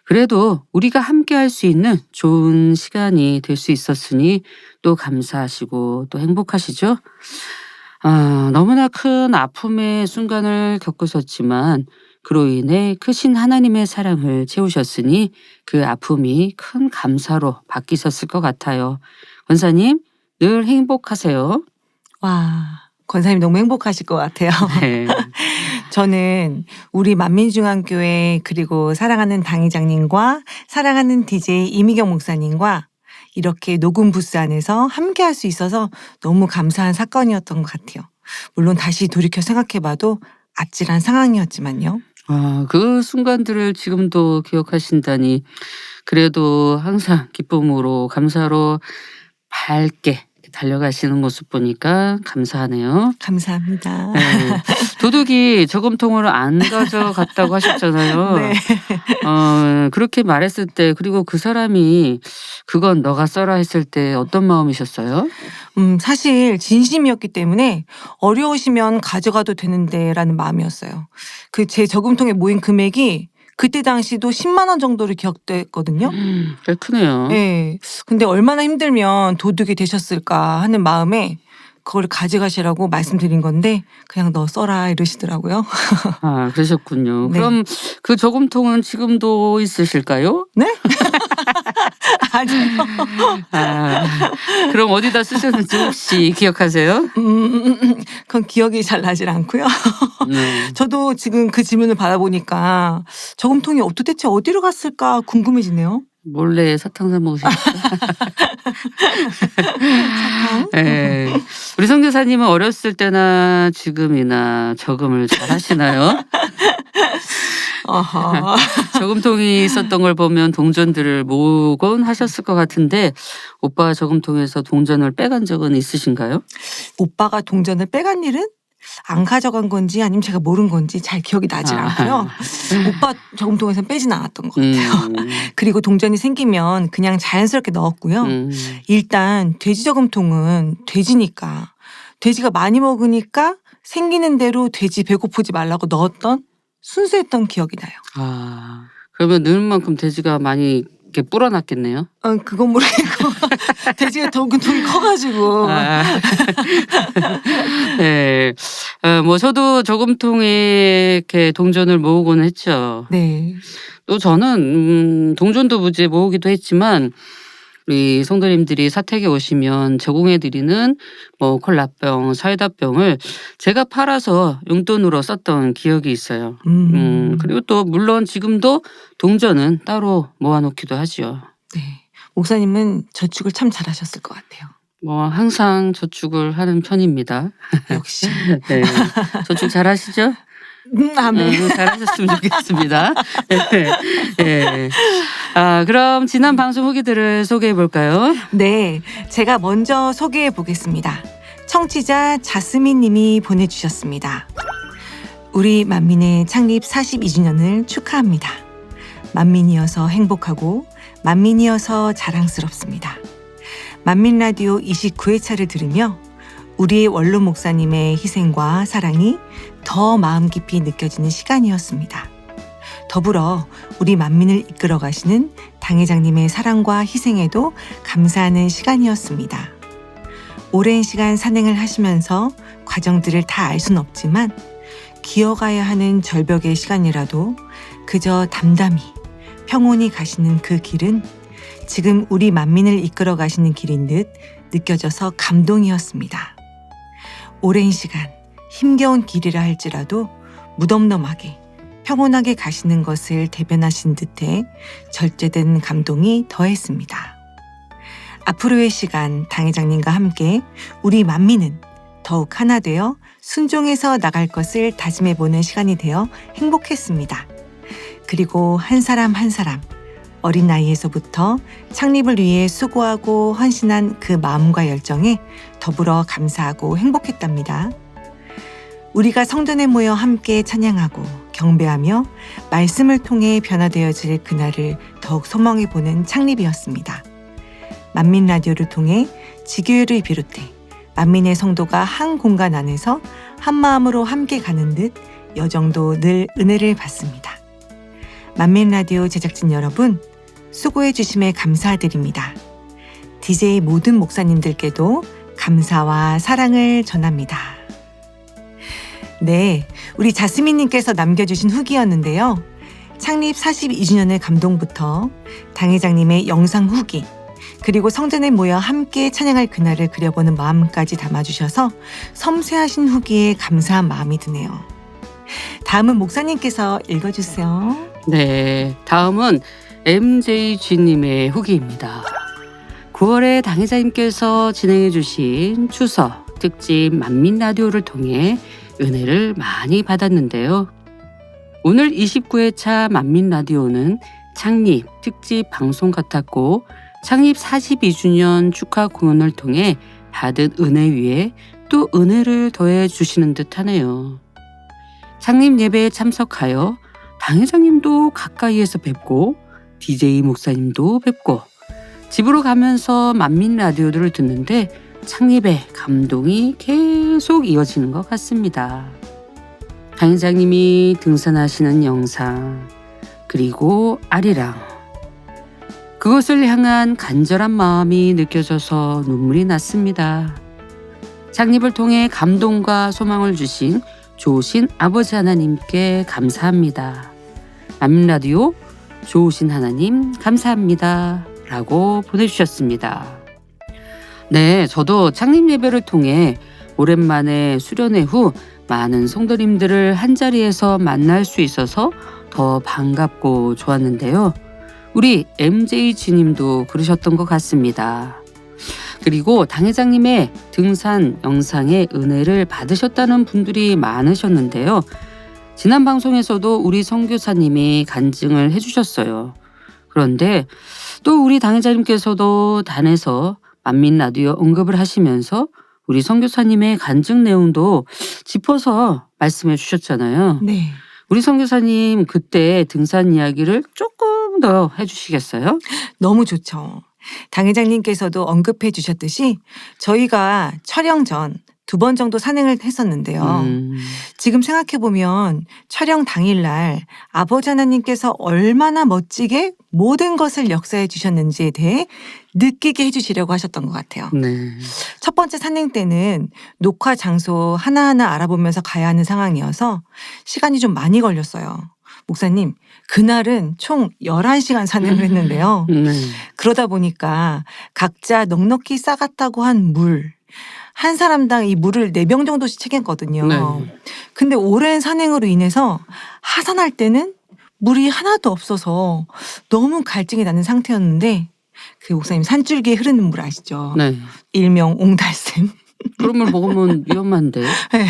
S1: 그래도 우리가 함께 할 수 있는 좋은 시간이 될 수 있었으니 또 감사하시고 또 행복하시죠? 너무나 큰 아픔의 순간을 겪으셨지만 그로 인해 크신 하나님의 사랑을 채우셨으니 그 아픔이 큰 감사로 바뀌셨을 것 같아요. 권사님, 늘 행복하세요.
S8: 와, 권사님 너무 행복하실 것 같아요.
S1: 네.
S8: 저는 우리 만민중앙교회 그리고 사랑하는 당회장님과 사랑하는 DJ 이미경 목사님과 이렇게 녹음 부스 안에서 함께 할 수 있어서 너무 감사한 사건이었던 것 같아요. 물론 다시 돌이켜 생각해봐도 아찔한 상황이었지만요.
S1: 그 순간들을 지금도 기억하신다니 그래도 항상 기쁨으로 감사로 밝게 달려가시는 모습 보니까 감사하네요.
S8: 감사합니다.
S1: 네. 도둑이 저금통을 안 가져갔다고 하셨잖아요.
S8: 네.
S1: 그렇게 말했을 때 그리고 그 사람이 그건 너가 써라 했을 때 어떤 마음이셨어요?
S8: 사실 진심이었기 때문에 어려우시면 가져가도 되는데라는 마음이었어요. 그 제 저금통에 모인 금액이 그때 당시도 10만 원 정도로 기억됐거든요.
S1: 꽤 크네요.
S8: 네. 근데 얼마나 힘들면 도둑이 되셨을까 하는 마음에 그걸 가져가시라고 말씀드린 건데 그냥 너 써라 이러시더라고요.
S1: 그러셨군요.
S8: 네.
S1: 그럼 그 저금통은 지금도 있으실까요?
S8: 네? 아니요.
S1: 그럼 어디다 쓰셨는지 혹시 기억하세요?
S8: 그건 기억이 잘 나질 않고요.
S1: 네.
S8: 저도 지금 그 질문을 받아보니까 저금통이 도대체 어디로 갔을까 궁금해지네요.
S1: 몰래 사탕 사 먹으셨어요?
S8: 사탕?
S1: 네. 우리 선교사님은 어렸을 때나 지금이나 저금을 잘 하시나요?
S8: 어허.
S1: 저금통이 있었던 걸 보면 동전들을 모으곤 하셨을 것 같은데 오빠 저금통에서 동전을 빼간 적은 있으신가요?
S8: 오빠가 동전을 빼간 일은 안 가져간 건지 아니면 제가 모른 건지 잘 기억이 나질 않고요. 오빠 저금통에서 빼진 않았던 것 같아요. 그리고 동전이 생기면 그냥 자연스럽게 넣었고요. 일단 돼지 저금통은 돼지니까 돼지가 많이 먹으니까 생기는 대로 돼지 배고프지 말라고 넣었던 순수했던 기억이 나요.
S1: 그러면 넣을 만큼 돼지가 많이 이렇게 불어났겠네요.
S8: 그건 모르겠고 돼지가 저금통이 커가지고.
S1: 네. 뭐 저도 저금통에 이렇게 동전을 모으곤 했죠.
S8: 네.
S1: 또 저는 동전도 무지 모으기도 했지만 우리 성도님들이 사택에 오시면 제공해드리는 뭐 콜라병, 사이다병을 제가 팔아서 용돈으로 썼던 기억이 있어요. 그리고 또 물론 지금도 동전은 따로 모아놓기도 하죠.
S8: 네. 목사님은 저축을 참 잘하셨을 것 같아요.
S1: 뭐 항상 저축을 하는 편입니다.
S8: 역시.
S1: 네. 저축 잘하시죠?
S8: 아멘.
S1: 잘하셨으면 좋겠습니다. 네. 그럼 지난 방송 후기들을 소개해 볼까요?
S8: 네, 제가 먼저 소개해 보겠습니다. 청취자 자스민 님이 보내주셨습니다. 우리 만민의 창립 42주년을 축하합니다. 만민이어서 행복하고 만민이어서 자랑스럽습니다. 만민라디오 29회차를 들으며 우리 원로 목사님의 희생과 사랑이 더 마음 깊이 느껴지는 시간이었습니다. 더불어 우리 만민을 이끌어 가시는 당회장님의 사랑과 희생에도 감사하는 시간이었습니다. 오랜 시간 산행을 하시면서 과정들을 다 알 순 없지만 기어가야 하는 절벽의 시간이라도 그저 담담히 평온히 가시는 그 길은 지금 우리 만민을 이끌어 가시는 길인 듯 느껴져서 감동이었습니다. 오랜 시간 힘겨운 길이라 할지라도 무덤덤하게 평온하게 가시는 것을 대변하신 듯해 절제된 감동이 더했습니다. 앞으로의 시간 당회장님과 함께 우리 만민은 더욱 하나 되어 순종해서 나갈 것을 다짐해보는 시간이 되어 행복했습니다. 그리고 한 사람 한 사람 어린 나이에서부터 창립을 위해 수고하고 헌신한 그 마음과 열정에 더불어 감사하고 행복했답니다. 우리가 성전에 모여 함께 찬양하고 경배하며 말씀을 통해 변화되어질 그날을 더욱 소망해보는 창립이었습니다. 만민 라디오를 통해 지교회를 비롯해 만민의 성도가 한 공간 안에서 한 마음으로 함께 가는 듯 여정도 늘 은혜를 받습니다. 만민 라디오 제작진 여러분, 수고해 주심에 감사드립니다. DJ 모든 목사님들께도 감사와 사랑을 전합니다. 네, 우리 자스민님께서 남겨주신 후기였는데요. 창립 42주년의 감동부터 당회장님의 영상 후기, 그리고 성전에 모여 함께 찬양할 그날을 그려보는 마음까지 담아주셔서 섬세하신 후기에 감사한 마음이 드네요. 다음은 목사님께서 읽어주세요.
S1: 네, 다음은 MJG님의 후기입니다. 9월에 당회장님께서 진행해 주신 추석 특집 만민 라디오를 통해 은혜를 많이 받았는데요. 오늘 29회차 만민 라디오는 창립 특집 방송 같았고 창립 42주년 축하 공연을 통해 받은 은혜 위에 또 은혜를 더해 주시는 듯 하네요. 창립 예배에 참석하여 당회장님도 가까이에서 뵙고 DJ 목사님도 뵙고 집으로 가면서 만민 라디오를 듣는데 창립의 감동이 계속 이어지는 것 같습니다. 당회장님이 등산하시는 영상, 그리고 아리랑, 그것을 향한 간절한 마음이 느껴져서 눈물이 났습니다. 창립을 통해 감동과 소망을 주신 좋으신 아버지 하나님께 감사합니다. 만민 라디오 좋으신 하나님 감사합니다. 라고 보내주셨습니다. 네, 저도 창립 예배를 통해 오랜만에 수련회 후 많은 성도님들을 한자리에서 만날 수 있어서 더 반갑고 좋았는데요. 우리 MJG님도 그러셨던 것 같습니다. 그리고 당회장님의 등산 영상에 은혜를 받으셨다는 분들이 많으셨는데요. 지난 방송에서도 우리 선교사님이 간증을 해주셨어요. 그런데 또 우리 당회장님께서도 단에서 만민 라디오 언급을 하시면서 우리 선교사님의 간증 내용도 짚어서 말씀해 주셨잖아요.
S8: 네.
S1: 우리 선교사님 그때 등산 이야기를 조금 더 해주시겠어요?
S8: 너무 좋죠. 당회장님께서도 언급해 주셨듯이 저희가 촬영 전 2번 정도 산행을 했었는데요. 지금 생각해보면 촬영 당일날 아버지 하나님께서 얼마나 멋지게 모든 것을 역사해 주셨는지에 대해 느끼게 해주시려고 하셨던 것 같아요.
S1: 네.
S8: 첫 번째 산행 때는 녹화 장소 하나하나 알아보면서 가야 하는 상황이어서 시간이 좀 많이 걸렸어요. 목사님, 그날은 총 11시간 산행을 했는데요. 그러다 보니까 각자 넉넉히 싸갔다고 한 물, 한 사람당 이 물을 4병 정도씩 챙겼거든요.
S1: 네.
S8: 근데 오랜 산행으로 인해서 하산할 때는 물이 하나도 없어서 너무 갈증이 나는 상태였는데 그 목사님 산줄기에 흐르는 물 아시죠?
S1: 네.
S8: 일명 옹달샘.
S1: 그런 물 먹으면 위험한데.
S8: 네.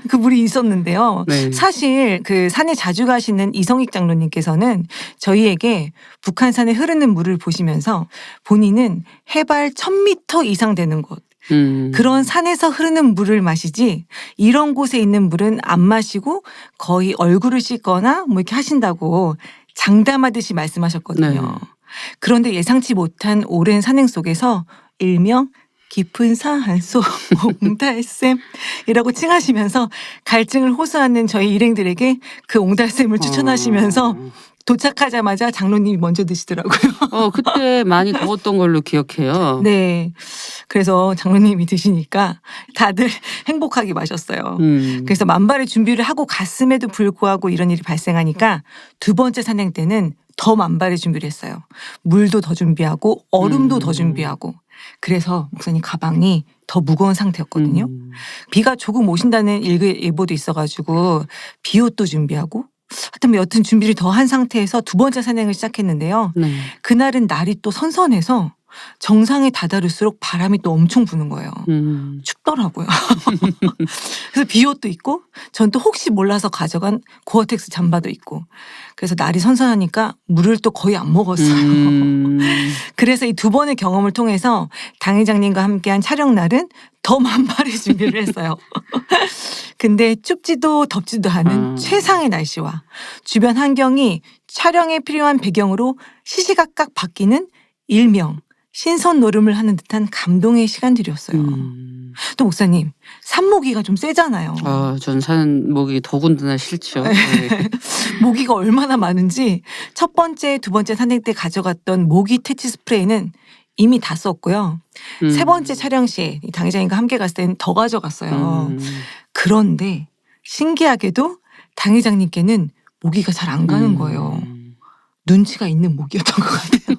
S8: 그 물이 있었는데요.
S1: 네.
S8: 사실 그 산에 자주 가시는 이성익 장로님께서는 저희에게 북한산에 흐르는 물을 보시면서 본인은 해발 1000m 이상 되는 곳, 그런 산에서 흐르는 물을 마시지 이런 곳에 있는 물은 안 마시고 거의 얼굴을 씻거나 뭐 이렇게 하신다고 장담하듯이 말씀하셨거든요.
S1: 네.
S8: 그런데 예상치 못한 오랜 산행 속에서 일명 깊은 산속 옹달샘이라고 칭하시면서 갈증을 호소하는 저희 일행들에게 그 옹달샘을 추천하시면서 도착하자마자 장로님이 먼저 드시더라고요.
S1: 그때 많이 더웠던 걸로 기억해요.
S8: 네. 그래서 장로님이 드시니까 다들 행복하게 마셨어요. 그래서 만발의 준비를 하고 갔음에도 불구하고 이런 일이 발생하니까 두 번째 산행 때는 더 만발의 준비를 했어요. 물도 더 준비하고 얼음도 더 준비하고. 그래서 목사님 가방이 더 무거운 상태였거든요. 비가 조금 오신다는 예보도 있어가지고 비옷도 준비하고 하여튼 여튼 준비를 더 한 상태에서 두 번째 산행을 시작했는데요.
S1: 네.
S8: 그날은 날이 또 선선해서 정상에 다다를수록 바람이 또 엄청 부는 거예요. 춥더라고요. 그래서 비옷도 있고 전 또 혹시 몰라서 가져간 고어텍스 잠바도 있고 그래서 날이 선선하니까 물을 또 거의 안 먹었어요. 그래서 이 두 번의 경험을 통해서 당회장님과 함께한 촬영 날은 더 만발의 준비를 했어요. 근데 춥지도 덥지도 않은 최상의 날씨와 주변 환경이 촬영에 필요한 배경으로 시시각각 바뀌는 일명 신선 노름을 하는 듯한 감동의 시간들이었어요. 또 목사님 산모기가 좀 세잖아요.
S1: 전 산모기 더군다나 싫죠. 네.
S8: 모기가 얼마나 많은지 첫 번째, 두 번째 산행 때 가져갔던 모기 퇴치 스프레이는 이미 다 썼고요. 세 번째 촬영 시에 이 당회장님과 함께 갔을 때는 더 가져갔어요. 그런데 신기하게도 당회장님께는 모기가 잘 안 가는 거예요. 눈치가 있는 모기였던 것 같아요.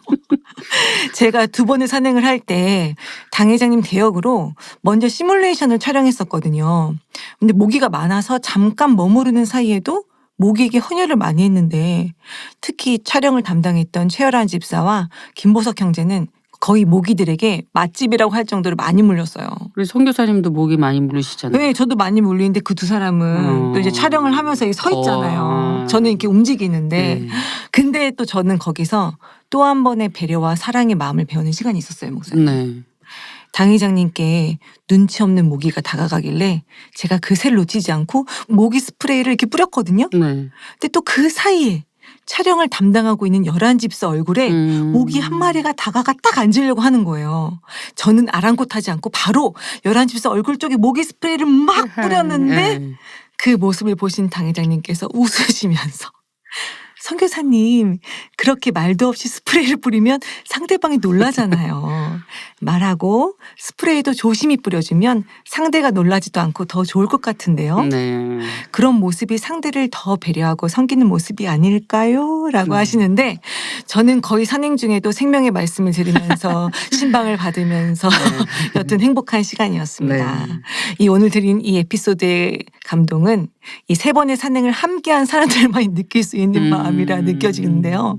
S8: 제가 두 번의 산행을 할 때 당회장님 대역으로 먼저 시뮬레이션을 촬영했었거든요. 근데 모기가 많아서 잠깐 머무르는 사이에도 모기에게 헌혈을 많이 했는데 특히 촬영을 담당했던 최열한 집사와 김보석 형제는 거의 모기들에게 맛집이라고 할 정도로 많이 물렸어요.
S1: 우리 선교사님도 모기 많이 물리시잖아요.
S8: 네, 저도 많이 물리는데 그 두 사람은 또 이제 촬영을 하면서 이렇게 서 있잖아요. 저는 이렇게 움직이는데 근데 또 저는 거기서 또 한 번의 배려와 사랑의 마음을 배우는 시간이 있었어요, 목사님.
S1: 네.
S8: 당회장님께 눈치 없는 모기가 다가가길래 제가 그 새를 놓치지 않고 모기 스프레이를 이렇게 뿌렸거든요.
S1: 네.
S8: 근데 또 그 사이에 촬영을 담당하고 있는 열한 집사 얼굴에 모기 한 마리가 다가가 딱 앉으려고 하는 거예요. 저는 아랑곳하지 않고 바로 열한 집사 얼굴 쪽에 모기 스프레이를 막 뿌렸는데 그 모습을 보신 당회장님께서 웃으시면서 선교사님 그렇게 말도 없이 스프레이를 뿌리면 상대방이 놀라잖아요. 말하고 스프레이도 조심히 뿌려주면 상대가 놀라지도 않고 더 좋을 것 같은데요.
S1: 네.
S8: 그런 모습이 상대를 더 배려하고 섬기는 모습이 아닐까요? 라고 하시는데 저는 거의 산행 중에도 생명의 말씀을 들으면서 신방을 받으면서 여튼 행복한 시간이었습니다.
S1: 네.
S8: 이 오늘 드린 이 에피소드의 감동은 이 세 번의 산행을 함께한 사람들만이 느낄 수 있는 마음이라 느껴지는데요.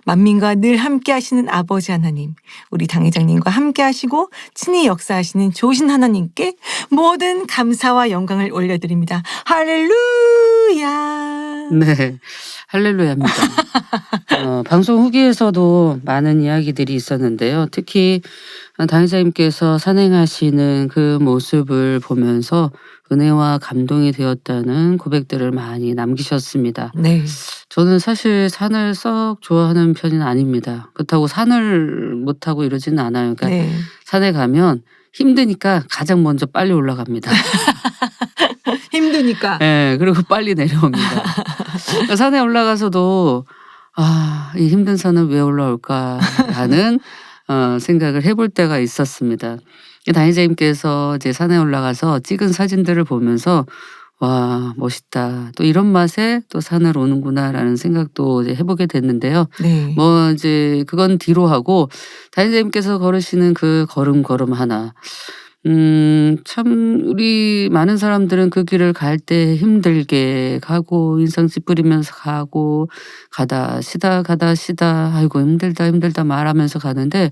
S8: 만민과 늘 함께 하시는 아버지 하나님, 우리 당회장님과 함께 하시고 친히 역사하시는 좋으신 하나님께 모든 감사와 영광을 올려드립니다. 할렐루야.
S1: 네. 할렐루야입니다. 방송 후기에서도 많은 이야기들이 있었는데요. 특히 당회장님께서 산행하시는 그 모습을 보면서 은혜와 감동이 되었다는 고백들을 많이 남기셨습니다.
S8: 네.
S1: 저는 사실 산을 썩 좋아하는 편은 아닙니다. 그렇다고 산을 못하고 이러지는 않아요. 그러니까
S8: 네.
S1: 산에 가면 힘드니까 가장 먼저 빨리 올라갑니다.
S8: 힘드니까.
S1: 네, 그리고 빨리 내려옵니다. 산에 올라가서도 이 힘든 산을 왜 올라올까라는 생각을 해볼 때가 있었습니다. 당회장님께서 이제 산에 올라가서 찍은 사진들을 보면서 와 멋있다. 또 이런 맛에 또 산을 오는구나라는 생각도 이제 해보게 됐는데요.
S8: 네.
S1: 뭐 이제 그건 뒤로 하고 당회장님께서 걸으시는 그 걸음 하나. 참 우리 많은 사람들은 그 길을 갈 때 힘들게 가고 인상 찌푸리면서 가고 가다 쉬다 아이고 힘들다 말하면서 가는데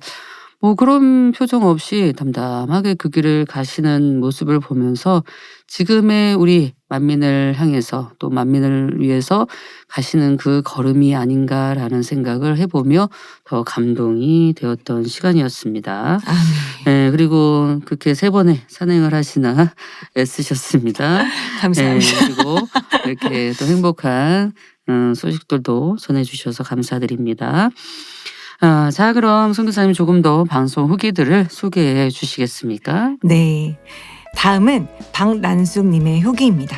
S1: 뭐 그런 표정 없이 담담하게 그 길을 가시는 모습을 보면서 지금의 우리 만민을 향해서 또 만민을 위해서 가시는 그 걸음이 아닌가라는 생각을 해보며 더 감동이 되었던 시간이었습니다.
S8: 아멘.
S1: 네, 그리고 그렇게 세 번의 산행을 하시나 애쓰셨습니다.
S8: 감사합니다.
S1: 네, 그리고 이렇게 또 행복한 소식들도 전해주셔서 감사드립니다. 자, 그럼 선교사님 조금 더 방송 후기들을 소개해 주시겠습니까?
S8: 네. 다음은 박란숙님의 후기입니다.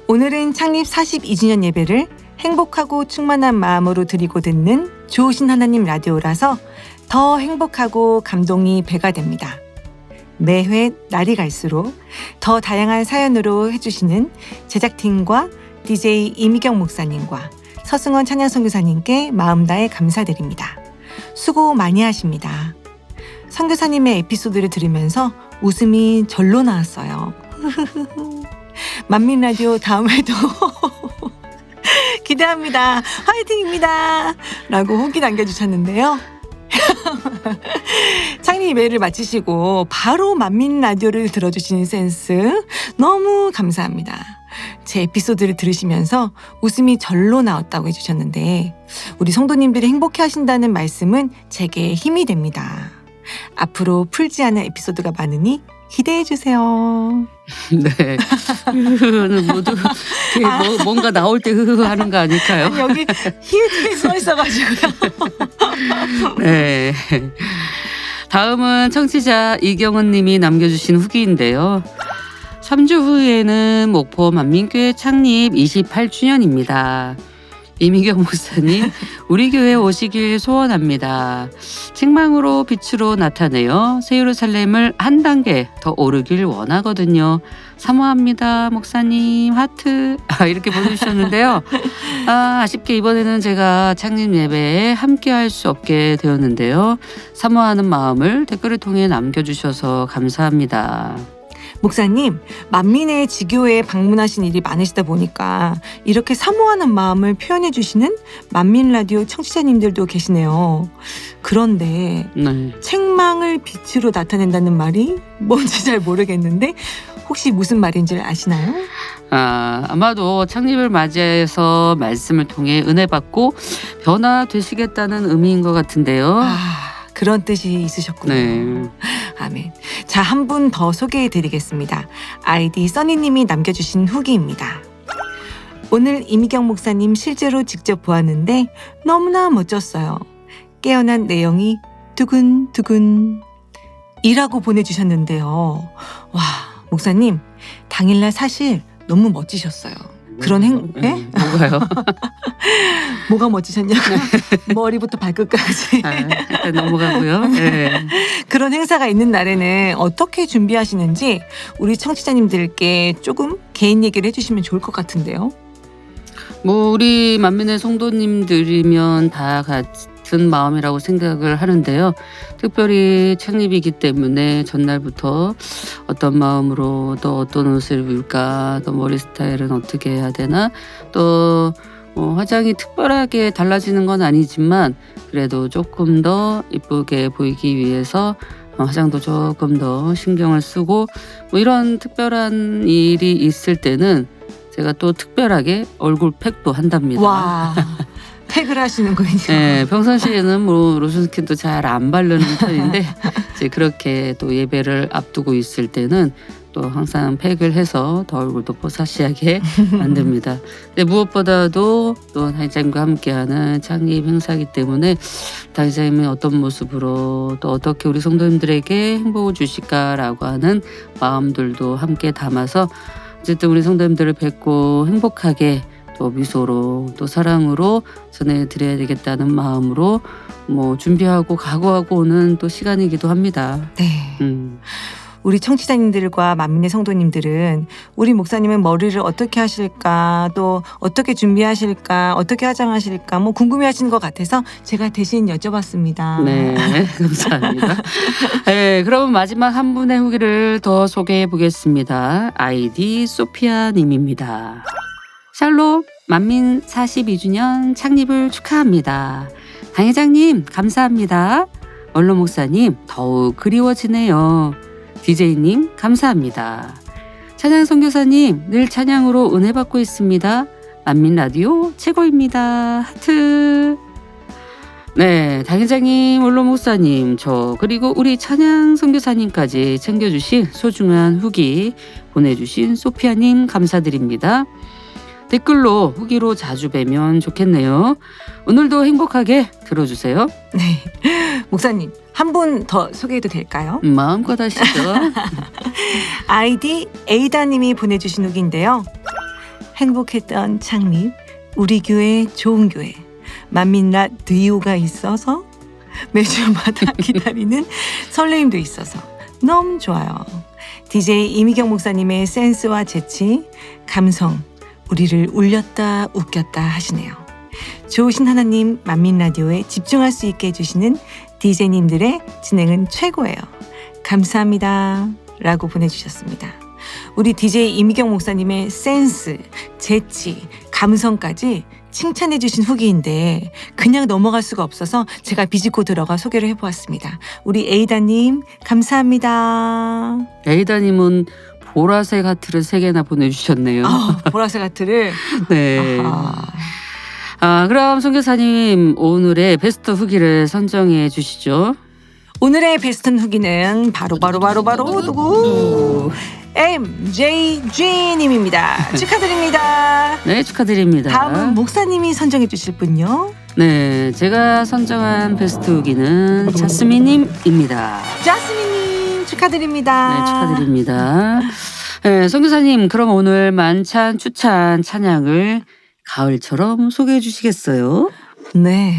S8: 오늘은 창립 42주년 예배를 행복하고 충만한 마음으로 드리고 듣는 좋으신 하나님 라디오라서 더 행복하고 감동이 배가 됩니다. 매회 날이 갈수록 더 다양한 사연으로 해주시는 제작팀과 DJ 이미경 목사님과 서승원 찬양선교사님께 마음 다해 감사드립니다. 수고 많이 하십니다. 선교사님의 에피소드를 들으면서 웃음이 절로 나왔어요. 만민라디오 다음에도 기대합니다. 화이팅입니다. 라고 후기 남겨주셨는데요. 창립 예배를 마치시고 바로 만민라디오를 들어주시는 센스 너무 감사합니다. 제 에피소드를 들으시면서 웃음이 절로 나왔다고 해주셨는데 우리 성도님들이 행복해 하신다는 말씀은 제게 힘이 됩니다. 앞으로 풀지 않은 에피소드가 많으니 기대해 주세요.
S1: 네. 흐흐는 모두 뭔가 나올 때 흐흐 하는 거 아닐까요?
S8: 여기 히읗이 써 있어가지고요.
S1: 네. 다음은 청취자 이경은 님이 남겨주신 후기인데요. 3주 후에는 목포 만민교회 창립 28주년입니다. 이미경 목사님, 우리 교회 오시길 소원합니다. 책망으로 빛으로 나타내어 새 예루살렘을 한 단계 더 오르길 원하거든요. 사모합니다, 목사님. 하트. 이렇게 보내주셨는데요. 아쉽게 이번에는 제가 창립 예배에 함께 할 수 없게 되었는데요. 사모하는 마음을 댓글을 통해 남겨주셔서 감사합니다.
S8: 목사님, 만민의 지교회에 방문하신 일이 많으시다 보니까 이렇게 사모하는 마음을 표현해 주시는 만민라디오 청취자님들도 계시네요. 그런데
S1: 네.
S8: 책망을 빛으로 나타낸다는 말이 뭔지 잘 모르겠는데 혹시 무슨 말인지 아시나요?
S1: 아마도 창립을 맞이해서 말씀을 통해 은혜 받고 변화되시겠다는 의미인 것 같은데요.
S8: 그런 뜻이 있으셨군요.
S1: 네.
S8: 아멘. 자, 한 분 더 소개해 드리겠습니다. 아이디 써니님이 남겨주신 후기입니다. 오늘 이미경 목사님 실제로 직접 보았는데 너무나 멋졌어요. 깨어난 내용이 두근두근 이라고 보내주셨는데요. 와, 목사님 당일날 사실 너무 멋지셨어요. 그런
S1: 뭔가요?
S8: 뭐가 멋지셨냐고. 머리부터 발끝까지.
S1: 일단 넘어가고요. 네.
S8: 그런 행사가 있는 날에는 어떻게 준비하시는지 우리 청취자님들께 조금 개인 얘기를 해주시면 좋을 것 같은데요.
S1: 우리 만민의 성도님들이면 다 같은 마음이라고 생각을 하는데요. 특별히 창립이기 때문에 전날부터 어떤 마음으로 또 어떤 옷을 입을까, 또 머리 스타일은 어떻게 해야 되나, 또 화장이 특별하게 달라지는 건 아니지만 그래도 조금 더 이쁘게 보이기 위해서 화장도 조금 더 신경을 쓰고 이런 특별한 일이 있을 때는 제가 또 특별하게 얼굴 팩도 한답니다.
S8: 와, 팩을 하시는 거군요.
S1: 네, 평상시에는 로션스킨도 잘 안 바르는 편인데 이제 그렇게 또 예배를 앞두고 있을 때는 또 항상 팩을 해서 더 얼굴도 뽀사시하게 만듭니다. 근데 무엇보다도 또 당회장님과 함께하는 창립 행사이기 때문에 당회장님이 어떤 모습으로 또 어떻게 우리 성도님들에게 행복을 주실까라고 하는 마음들도 함께 담아서 어쨌든 우리 성도님들을 뵙고 행복하게 또 미소로 또 사랑으로 전해드려야 되겠다는 마음으로 준비하고 각오하고 오는 또 시간이기도 합니다.
S8: 네. 우리 청취자님들과 만민의 성도님들은 우리 목사님은 머리를 어떻게 하실까, 또 어떻게 준비하실까, 어떻게 화장하실까 궁금해하시는 것 같아서 제가 대신 여쭤봤습니다.
S1: 네, 감사합니다. 네, 그럼 마지막 한 분의 후기를 더 소개해 보겠습니다. 아이디 소피아님입니다. 샬롬, 만민 42주년 창립을 축하합니다. 당회장님 감사합니다. 원로 목사님 더욱 그리워지네요. DJ님 감사합니다. 찬양 선교사님 늘 찬양으로 은혜 받고 있습니다. 만민 라디오 최고입니다. 하트. 네, 당회장님, 원로 목사님, 저 그리고 우리 찬양 선교사님까지 챙겨주신 소중한 후기 보내주신 소피아님 감사드립니다. 댓글로 후기로 자주 뵈면 좋겠네요. 오늘도 행복하게 들어주세요.
S8: 네. 목사님, 한 분 더 소개해도 될까요?
S1: 마음껏 하시죠.
S8: 아이디 에이다님이 보내주신 후기인데요. 행복했던 창립, 우리 교회 좋은 교회, 만민라 드이오가 있어서 매주마다 기다리는 설레임도 있어서 너무 좋아요. DJ 이미경 목사님의 센스와 재치, 감성, 우리를 울렸다 웃겼다 하시네요. 좋으신 하나님 만민라디오에 집중할 수 있게 해주시는 DJ님들의 진행은 최고예요. 감사합니다. 라고 보내주셨습니다. 우리 DJ 이미경 목사님의 센스, 재치, 감성까지 칭찬해 주신 후기인데 그냥 넘어갈 수가 없어서 제가 비집고 들어가 소개를 해보았습니다. 우리 에이다님 감사합니다.
S1: 에이다님은 보라색 하트를 3개나 보내주셨네요.
S8: 보라색 하트를.
S1: 네.
S8: 아하.
S1: 그럼 선교사님 오늘의 베스트 후기를 선정해 주시죠.
S8: 오늘의 베스트 후기는 바로 누구? MJG님입니다. 축하드립니다.
S1: 네, 축하드립니다.
S8: 다음은 목사님이 선정해 주실 분요.
S1: 네, 제가 선정한 베스트 후기는 자스민님입니다.
S8: 자스민님 축하드립니다.
S1: 네, 축하드립니다. 네, 선교사님 그럼 오늘 만찬 추찬 찬양을 가을처럼 소개해 주시겠어요?
S8: 네,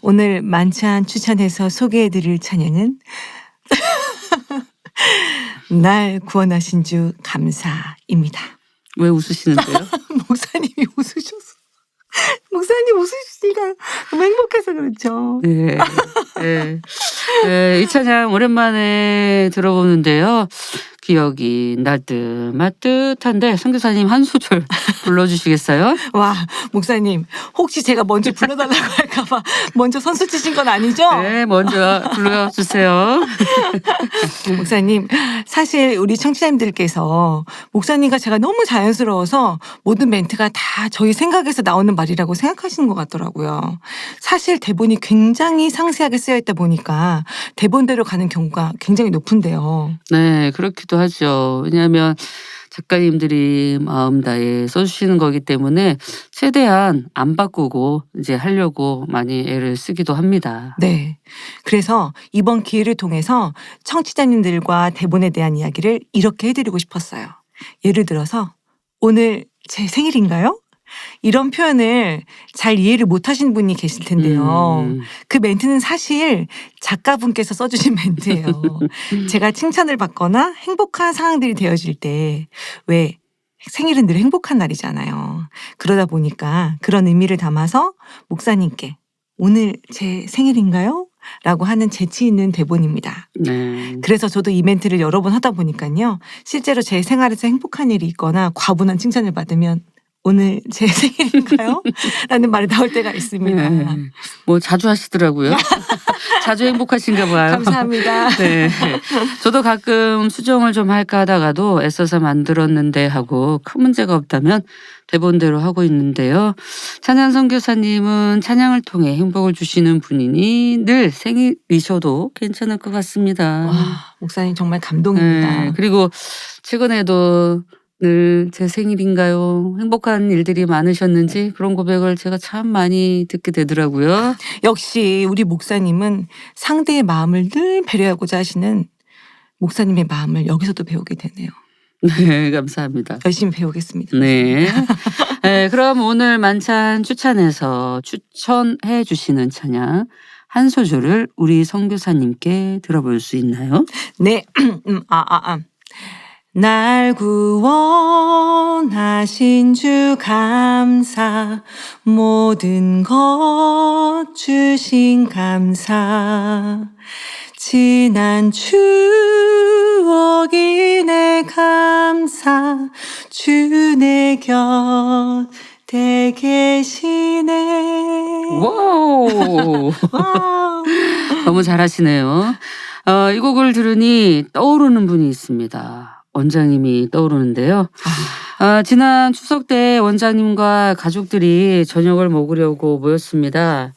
S8: 오늘 만찬 추천해서 소개해드릴 찬양은 날 구원하신 주 감사입니다.
S1: 왜 웃으시는데요?
S8: 목사님이 웃으셔서. 목사님 웃으시니까 너무 행복해서 그렇죠.
S1: 네, 이 찬양 오랜만에 들어보는데요. 기억이 날듯말듯한데 선교사님 한 소절 불러주시겠어요?
S8: 와, 목사님 혹시 제가 먼저 불러달라고 할까봐 먼저 선수 치신 건 아니죠?
S1: 네, 먼저 불러주세요.
S8: 목사님, 사실 우리 청취자님들께서 목사님과 제가 너무 자연스러워서 모든 멘트가 다 저희 생각에서 나오는 말이라고 생각하시는 것 같더라고요. 사실 대본이 굉장히 상세하게 쓰여있다 보니까 대본대로 가는 경우가 굉장히 높은데요.
S1: 네, 그렇기도 하죠. 왜냐하면 작가님들이 마음 다해 써주시는 거기 때문에 최대한 안 바꾸고 이제 하려고 많이 애를 쓰기도 합니다.
S8: 네. 그래서 이번 기회를 통해서 청취자님들과 대본에 대한 이야기를 이렇게 해드리고 싶었어요. 예를 들어서 오늘 제 생일인가요? 이런 표현을 잘 이해를 못하신 분이 계실 텐데요. 그 멘트는 사실 작가분께서 써주신 멘트예요. 제가 칭찬을 받거나 행복한 상황들이 되어질 때 왜 생일은 늘 행복한 날이잖아요. 그러다 보니까 그런 의미를 담아서 목사님께 오늘 제 생일인가요? 라고 하는 재치 있는 대본입니다.
S1: 네.
S8: 그래서 저도 이 멘트를 여러 번 하다 보니까요. 실제로 제 생활에서 행복한 일이 있거나 과분한 칭찬을 받으면 오늘 제 생일인가요? 라는 말이 나올 때가 있습니다.
S1: 네. 뭐 자주 하시더라고요. 자주 행복하신가 봐요.
S8: 감사합니다.
S1: 네. 저도 가끔 수정을 좀 할까 하다가도 애써서 만들었는데 하고 큰 문제가 없다면 대본대로 하고 있는데요. 찬양 선교사님은 찬양을 통해 행복을 주시는 분이니 늘 생일이셔도 괜찮을 것 같습니다.
S8: 와, 목사님 정말 감동입니다.
S1: 네. 그리고 최근에도 늘 제 생일인가요? 행복한 일들이 많으셨는지 그런 고백을 제가 참 많이 듣게 되더라고요.
S8: 역시 우리 목사님은 상대의 마음을 늘 배려하고자 하시는 목사님의 마음을 여기서도 배우게 되네요.
S1: 네, 감사합니다.
S8: 열심히 배우겠습니다.
S1: 네. 네, 그럼 오늘 만찬 추천해서 추천해 주시는 찬양 한 소절을 우리 선교사님께 들어볼 수 있나요?
S8: 네. 날 구원하신 주 감사, 모든 것 주신 감사, 지난 추억이 내 감사, 주 내 곁에 계시네.
S1: 와우.
S8: 와우.
S1: 너무 잘하시네요. 이 곡을 들으니 떠오르는 분이 있습니다. 원장님이 떠오르는데요. 지난 추석 때 원장님과 가족들이 저녁을 먹으려고 모였습니다.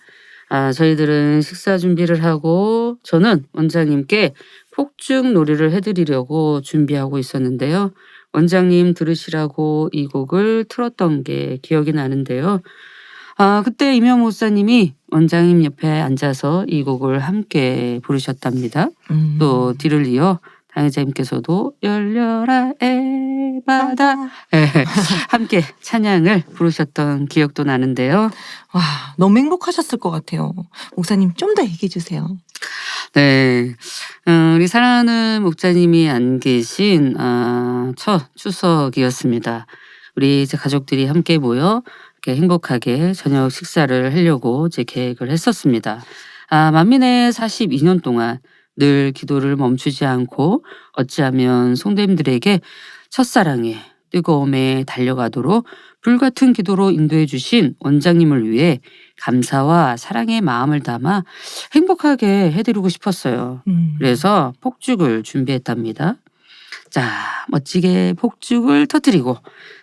S1: 저희들은 식사 준비를 하고 저는 원장님께 폭죽 놀이를 해드리려고 준비하고 있었는데요. 원장님 들으시라고 이 곡을 틀었던 게 기억이 나는데요. 그때 임영 목사님이 원장님 옆에 앉아서 이 곡을 함께 부르셨답니다. 또 뒤를 이어 당회자님께서도 열려라 에바다 함께 찬양을 부르셨던 기억도 나는데요.
S8: 와, 너무 행복하셨을 것 같아요. 목사님 좀 더 얘기해 주세요.
S1: 네, 우리 사랑하는 목자님이 안 계신 첫 추석이었습니다. 우리 이제 가족들이 함께 모여 이렇게 행복하게 저녁 식사를 하려고 이제 계획을 했었습니다. 만민의 42년 동안 늘 기도를 멈추지 않고 어찌하면 성도님들에게 첫사랑의 뜨거움에 달려가도록 불같은 기도로 인도해 주신 원장님을 위해 감사와 사랑의 마음을 담아 행복하게 해드리고 싶었어요. 그래서 폭죽을 준비했답니다. 자, 멋지게 폭죽을 터뜨리고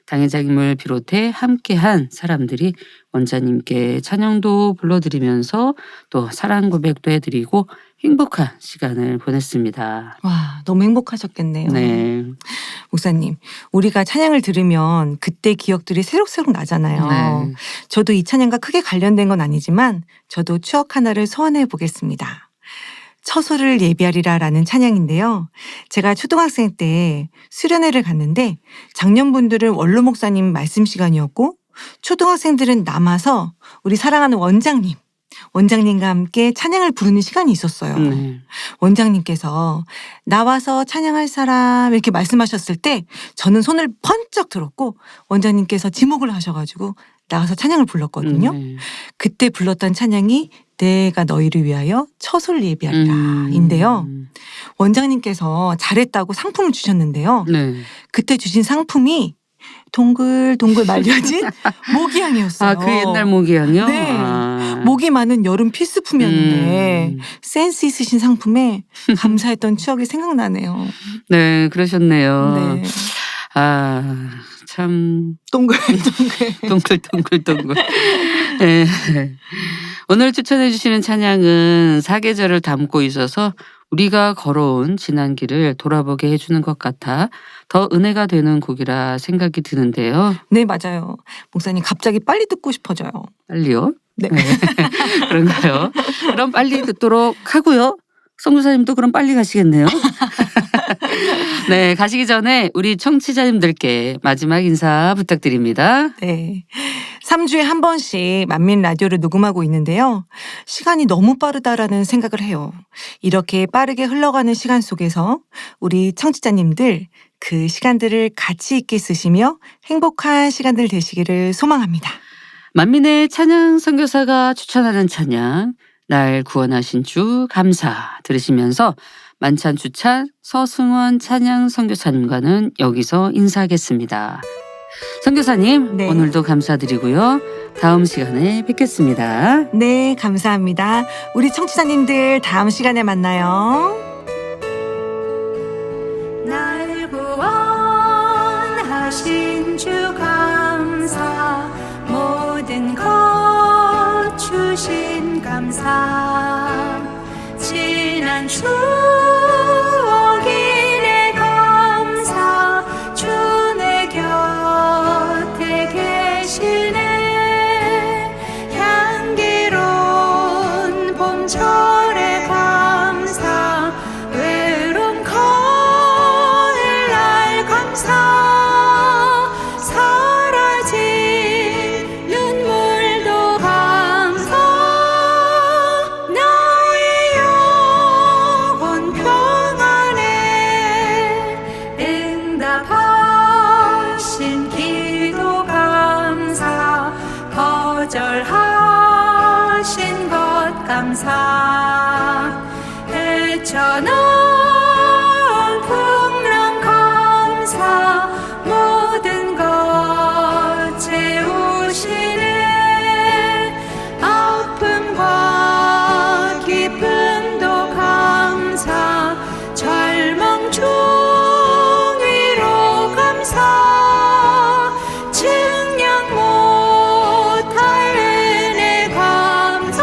S1: 당회장님을 비롯해 함께한 사람들이 원장님께 찬양도 불러드리면서 또 사랑 고백도 해드리고 행복한 시간을 보냈습니다.
S8: 와, 너무 행복하셨겠네요.
S1: 네.
S8: 목사님, 우리가 찬양을 들으면 그때 기억들이 새록새록 나잖아요.
S1: 네.
S8: 저도 이 찬양과 크게 관련된 건 아니지만 저도 추억 하나를 소환해 보겠습니다. 처소를 예비하리라 라는 찬양인데요. 제가 초등학생 때 수련회를 갔는데 장년분들은 원로 목사님 말씀 시간이었고 초등학생들은 남아서 우리 사랑하는 원장님과 함께 찬양을 부르는 시간이 있었어요. 원장님께서 나와서 찬양할 사람 이렇게 말씀하셨을 때 저는 손을 번쩍 들었고 원장님께서 지목을 하셔가지고 나가서 찬양을 불렀거든요. 그때 불렀던 찬양이 내가 너희를 위하여 처소를 예비하리라 인데요. 원장님께서 잘했다고 상품을 주셨는데요.
S1: 네.
S8: 그때 주신 상품이 동글동글 말려진 모기향이었어요.
S1: 그 옛날 모기향이요?
S8: 네. 모기 많은 여름 필수품이었는데 센스 있으신 상품에 감사했던 추억이 생각나네요.
S1: 네, 그러셨네요.
S8: 네.
S1: 참
S8: 동글동글.
S1: 동글동글. 네. 오늘 추천해 주시는 찬양은 사계절을 담고 있어서 우리가 걸어온 지난 길을 돌아보게 해주는 것 같아 더 은혜가 되는 곡이라 생각이 드는데요.
S8: 네, 맞아요. 목사님 갑자기 빨리 듣고 싶어져요.
S1: 빨리요?
S8: 네.
S1: 그런가요? 그럼 빨리 듣도록 하고요. 성교사님도 그럼 빨리 가시겠네요. 네, 가시기 전에 우리 청취자님들께 마지막 인사 부탁드립니다.
S8: 네. 3주에 한 번씩 만민 라디오를 녹음하고 있는데요. 시간이 너무 빠르다라는 생각을 해요. 이렇게 빠르게 흘러가는 시간 속에서 우리 청취자님들 그 시간들을 가치 있게 쓰시며 행복한 시간들 되시기를 소망합니다.
S1: 만민의 찬양 선교사가 추천하는 찬양 날 구원하신 주 감사 들으시면서 만찬 주찬 서승원 찬양 선교사님과는 여기서 인사하겠습니다. 선교사님,
S8: 네.
S1: 오늘도 감사드리고요. 다음 시간에 뵙겠습니다.
S8: 네, 감사합니다. 우리 청취자님들 다음 시간에 만나요.
S5: 날 구원하신 주 감사 모든 것 주신 감사 지난 추억이 내 감사 주 내 곁에 계시네 향기로운 봄철의 감사 외로움 가을날 감사 사라진 눈물도 감사 나의 영혼 평안에 응답하신 기도 감사 거절하신 것 감사 헤쳐나온 풍랑 감사 모든 것 채우시네 아픔과 기쁨도 감사 절망 중 위로 감사 증량 못할 은혜 감사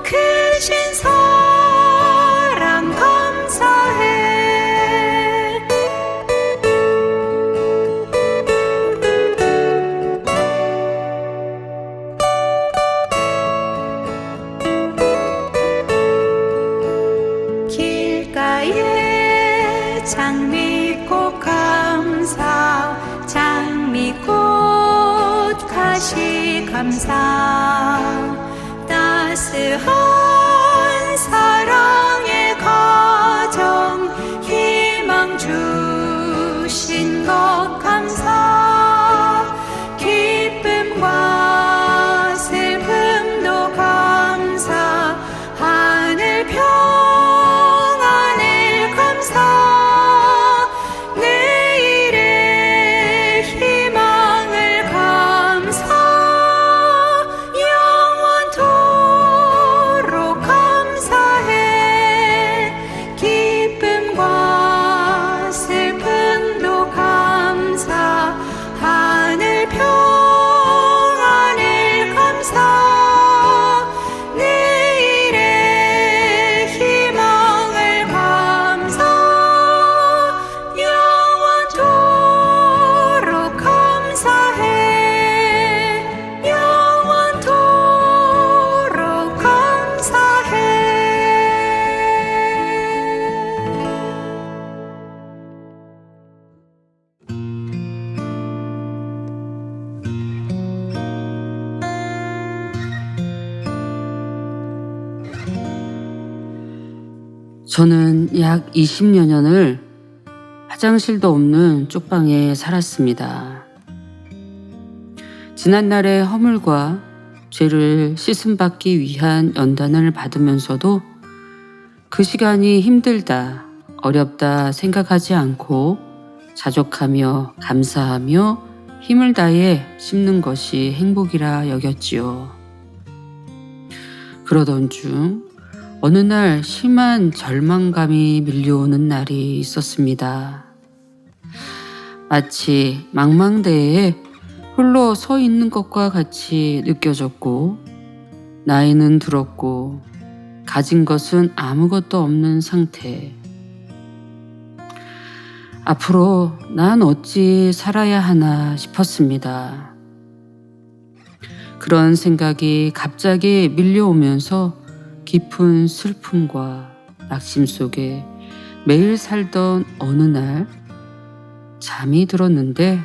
S5: 크신 사랑 다시 감사 따스한 사랑의 가정 희망 주신 것 감사 기쁨과 슬픔도 감사 하늘 평안을 감사 내일의 희망을 감사 영원토록 감사해 기쁨과 슬픔도 감사 하늘 평안을 감사 내일의 희망을 감사 영원토록 감사해 영원토록 감사해
S1: 저는 약 20여 년을 화장실도 없는 쪽방에 살았습니다. 지난날의 허물과 죄를 씻음받기 위한 연단을 받으면서도 그 시간이 힘들다, 어렵다 생각하지 않고 자족하며 감사하며 힘을 다해 씹는 것이 행복이라 여겼지요. 그러던 중 어느 날 심한 절망감이 밀려오는 날이 있었습니다. 마치 망망대해에 홀로 서 있는 것과 같이 느껴졌고, 나이는 들었고 가진 것은 아무것도 없는 상태. 앞으로 난 어찌 살아야 하나 싶었습니다. 그런 생각이 갑자기 밀려오면서 깊은 슬픔과 낙심 속에 매일 살던 어느 날 잠이 들었는데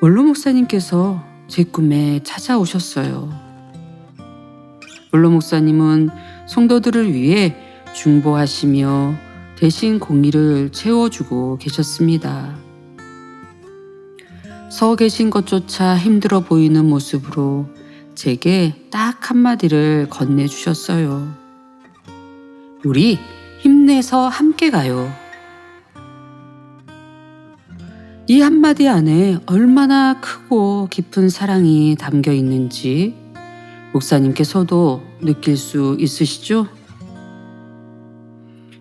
S1: 원로 목사님께서 제 꿈에 찾아오셨어요. 원로 목사님은 성도들을 위해 중보하시며 대신 공의를 채워주고 계셨습니다. 서 계신 것조차 힘들어 보이는 모습으로 제게 딱 한마디를 건네주셨어요. 우리 힘내서 함께 가요. 이 한마디 안에 얼마나 크고 깊은 사랑이 담겨 있는지 목사님께서도 느낄 수 있으시죠?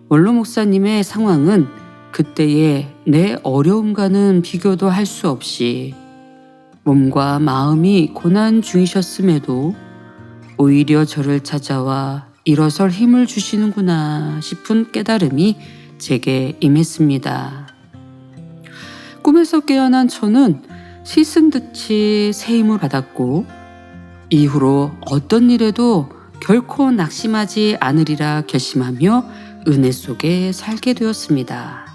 S1: 원로 목사님의 상황은 그때의 내 어려움과는 비교도 할 수 없이 몸과 마음이 고난 중이셨음에도 오히려 저를 찾아와 일어설 힘을 주시는구나 싶은 깨달음이 제게 임했습니다. 꿈에서 깨어난 저는 씻은 듯이 새 힘을 받았고 이후로 어떤 일에도 결코 낙심하지 않으리라 결심하며 은혜 속에 살게 되었습니다.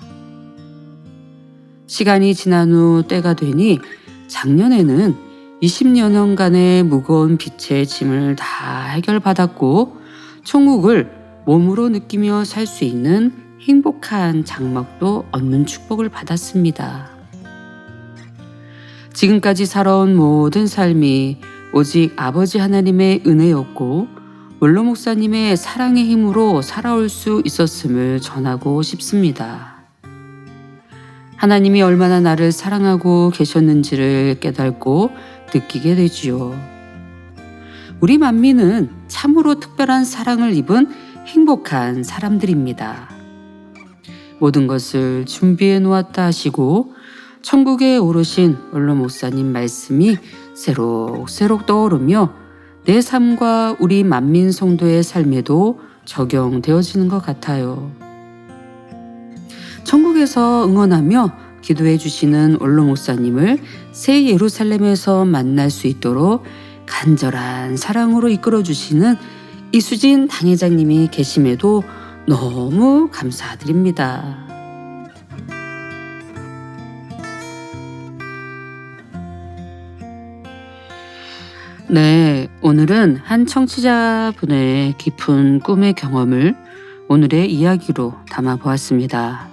S1: 시간이 지난 후 때가 되니 작년에는 20여 년간의 무거운 빛의 짐을 다 해결받았고 천국을 몸으로 느끼며 살 수 있는 행복한 장막도 얻는 축복을 받았습니다. 지금까지 살아온 모든 삶이 오직 아버지 하나님의 은혜였고 원로 목사님의 사랑의 힘으로 살아올 수 있었음을 전하고 싶습니다. 하나님이 얼마나 나를 사랑하고 계셨는지를 깨닫고 느끼게 되지요. 우리 만민은 참으로 특별한 사랑을 입은 행복한 사람들입니다. 모든 것을 준비해 놓았다 하시고 천국에 오르신 원로 목사님 말씀이 새록새록 떠오르며 내 삶과 우리 만민 성도의 삶에도 적용되어지는 것 같아요. 천국에서 응원하며 기도해 주시는 원로 목사님을 새 예루살렘에서 만날 수 있도록 간절한 사랑으로 이끌어 주시는 이수진 당회장님이 계심에도 너무 감사드립니다. 네, 오늘은 한 청취자분의 깊은 꿈의 경험을 오늘의 이야기로 담아보았습니다.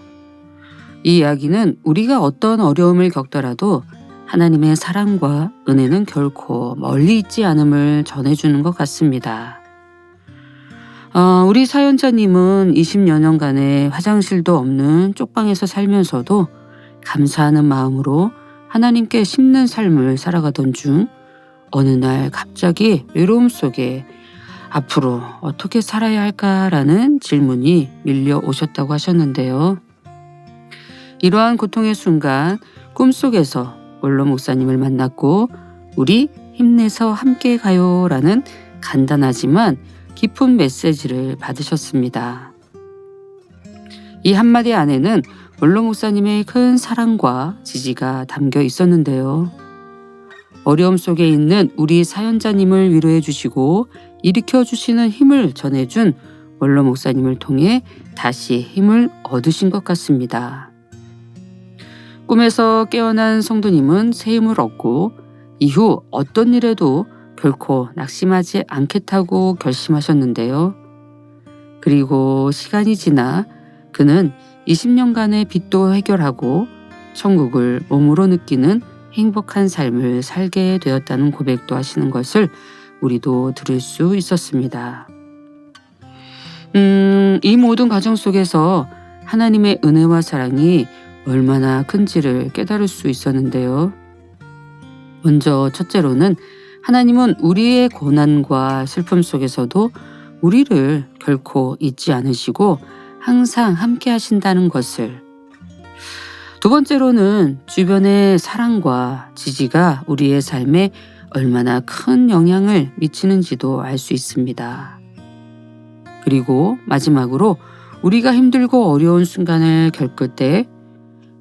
S1: 이 이야기는 우리가 어떤 어려움을 겪더라도 하나님의 사랑과 은혜는 결코 멀리 있지 않음을 전해주는 것 같습니다. 우리 사연자님은 20여 년간의 화장실도 없는 쪽방에서 살면서도 감사하는 마음으로 하나님께 심는 삶을 살아가던 중 어느 날 갑자기 외로움 속에 앞으로 어떻게 살아야 할까라는 질문이 밀려오셨다고 하셨는데요. 이러한 고통의 순간 꿈속에서 원로 목사님을 만났고 우리 힘내서 함께 가요라는 간단하지만 깊은 메시지를 받으셨습니다. 이 한마디 안에는 원로 목사님의 큰 사랑과 지지가 담겨 있었는데요. 어려움 속에 있는 우리 사연자님을 위로해 주시고 일으켜 주시는 힘을 전해준 원로 목사님을 통해 다시 힘을 얻으신 것 같습니다. 꿈에서 깨어난 성도님은 새 힘을 얻고 이후 어떤 일에도 결코 낙심하지 않겠다고 결심하셨는데요. 그리고 시간이 지나 그는 20년간의 빚도 해결하고 천국을 몸으로 느끼는 행복한 삶을 살게 되었다는 고백도 하시는 것을 우리도 들을 수 있었습니다. 이 모든 과정 속에서 하나님의 은혜와 사랑이 얼마나 큰지를 깨달을 수 있었는데요. 먼저 첫째로는 하나님은 우리의 고난과 슬픔 속에서도 우리를 결코 잊지 않으시고 항상 함께 하신다는 것을, 두 번째로는 주변의 사랑과 지지가 우리의 삶에 얼마나 큰 영향을 미치는지도 알 수 있습니다. 그리고 마지막으로 우리가 힘들고 어려운 순간을 겪을 때,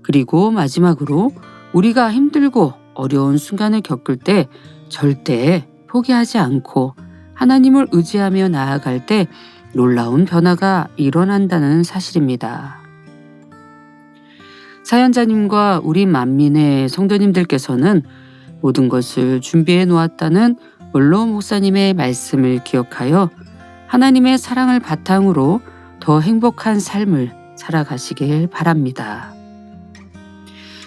S1: 그리고 마지막으로 우리가 힘들고 어려운 순간을 겪을 때 절대 포기하지 않고 하나님을 의지하며 나아갈 때 놀라운 변화가 일어난다는 사실입니다. 사연자님과 우리 만민의 성도님들께서는 모든 것을 준비해 놓았다는 원로 목사님의 말씀을 기억하여 하나님의 사랑을 바탕으로 더 행복한 삶을 살아가시길 바랍니다.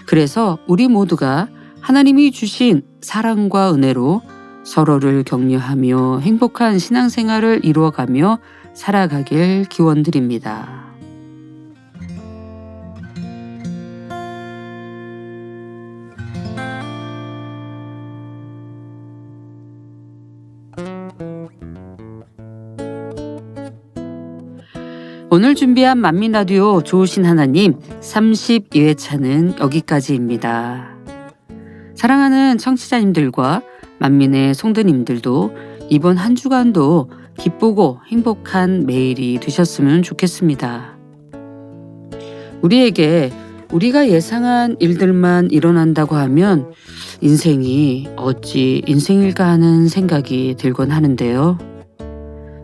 S1: 그래서 우리 모두가 하나님이 주신 사랑과 은혜로 서로를 격려하며 행복한 신앙생활을 이루어가며 살아가길 기원드립니다. 오늘 준비한 만민라디오 좋으신 하나님 32회차는 여기까지입니다. 사랑하는 청취자님들과 만민의 성도님들도 이번 한 주간도 기쁘고 행복한 매일이 되셨으면 좋겠습니다. 우리에게 우리가 예상한 일들만 일어난다고 하면 인생이 어찌 인생일까 하는 생각이 들곤 하는데요.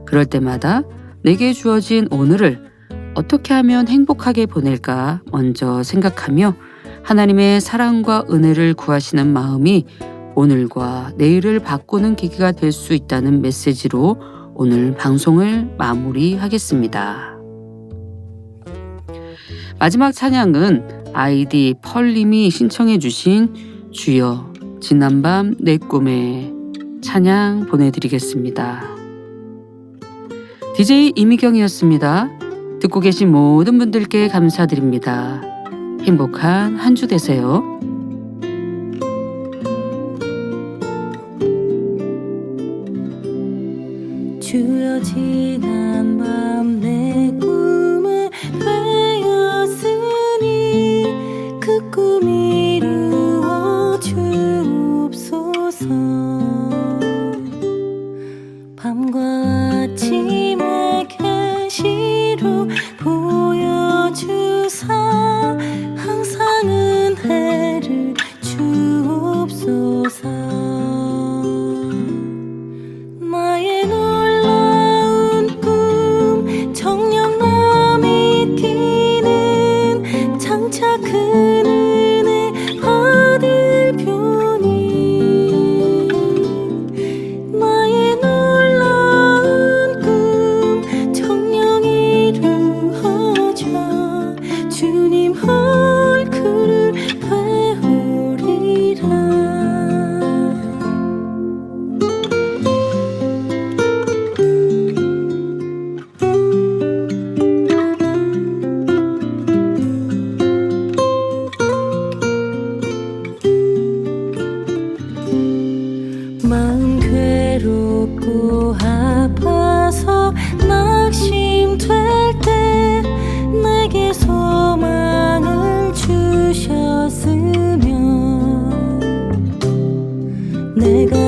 S1: 그럴 때마다 내게 주어진 오늘을 어떻게 하면 행복하게 보낼까 먼저 생각하며 하나님의 사랑과 은혜를 구하시는 마음이 오늘과 내일을 바꾸는 계기가 될 수 있다는 메시지로 오늘 방송을 마무리하겠습니다. 마지막 찬양은 아이디 펄님이 신청해 주신 주여 지난밤 내 꿈에 찬양 보내드리겠습니다. DJ 이미경이었습니다. 듣고 계신 모든 분들께 감사드립니다. 행복한 한 주 되세요.
S7: 주여 지난 밤 내 꿈에 되었으니 그 꿈 이루어 주옵소서. 밤과 아침의 계시로 보여주사 항상 은혜를 주옵소서. 나의 놀라운 꿈 외롭고 아파서 낙심될 때 내게 소망을 주셨으면 내가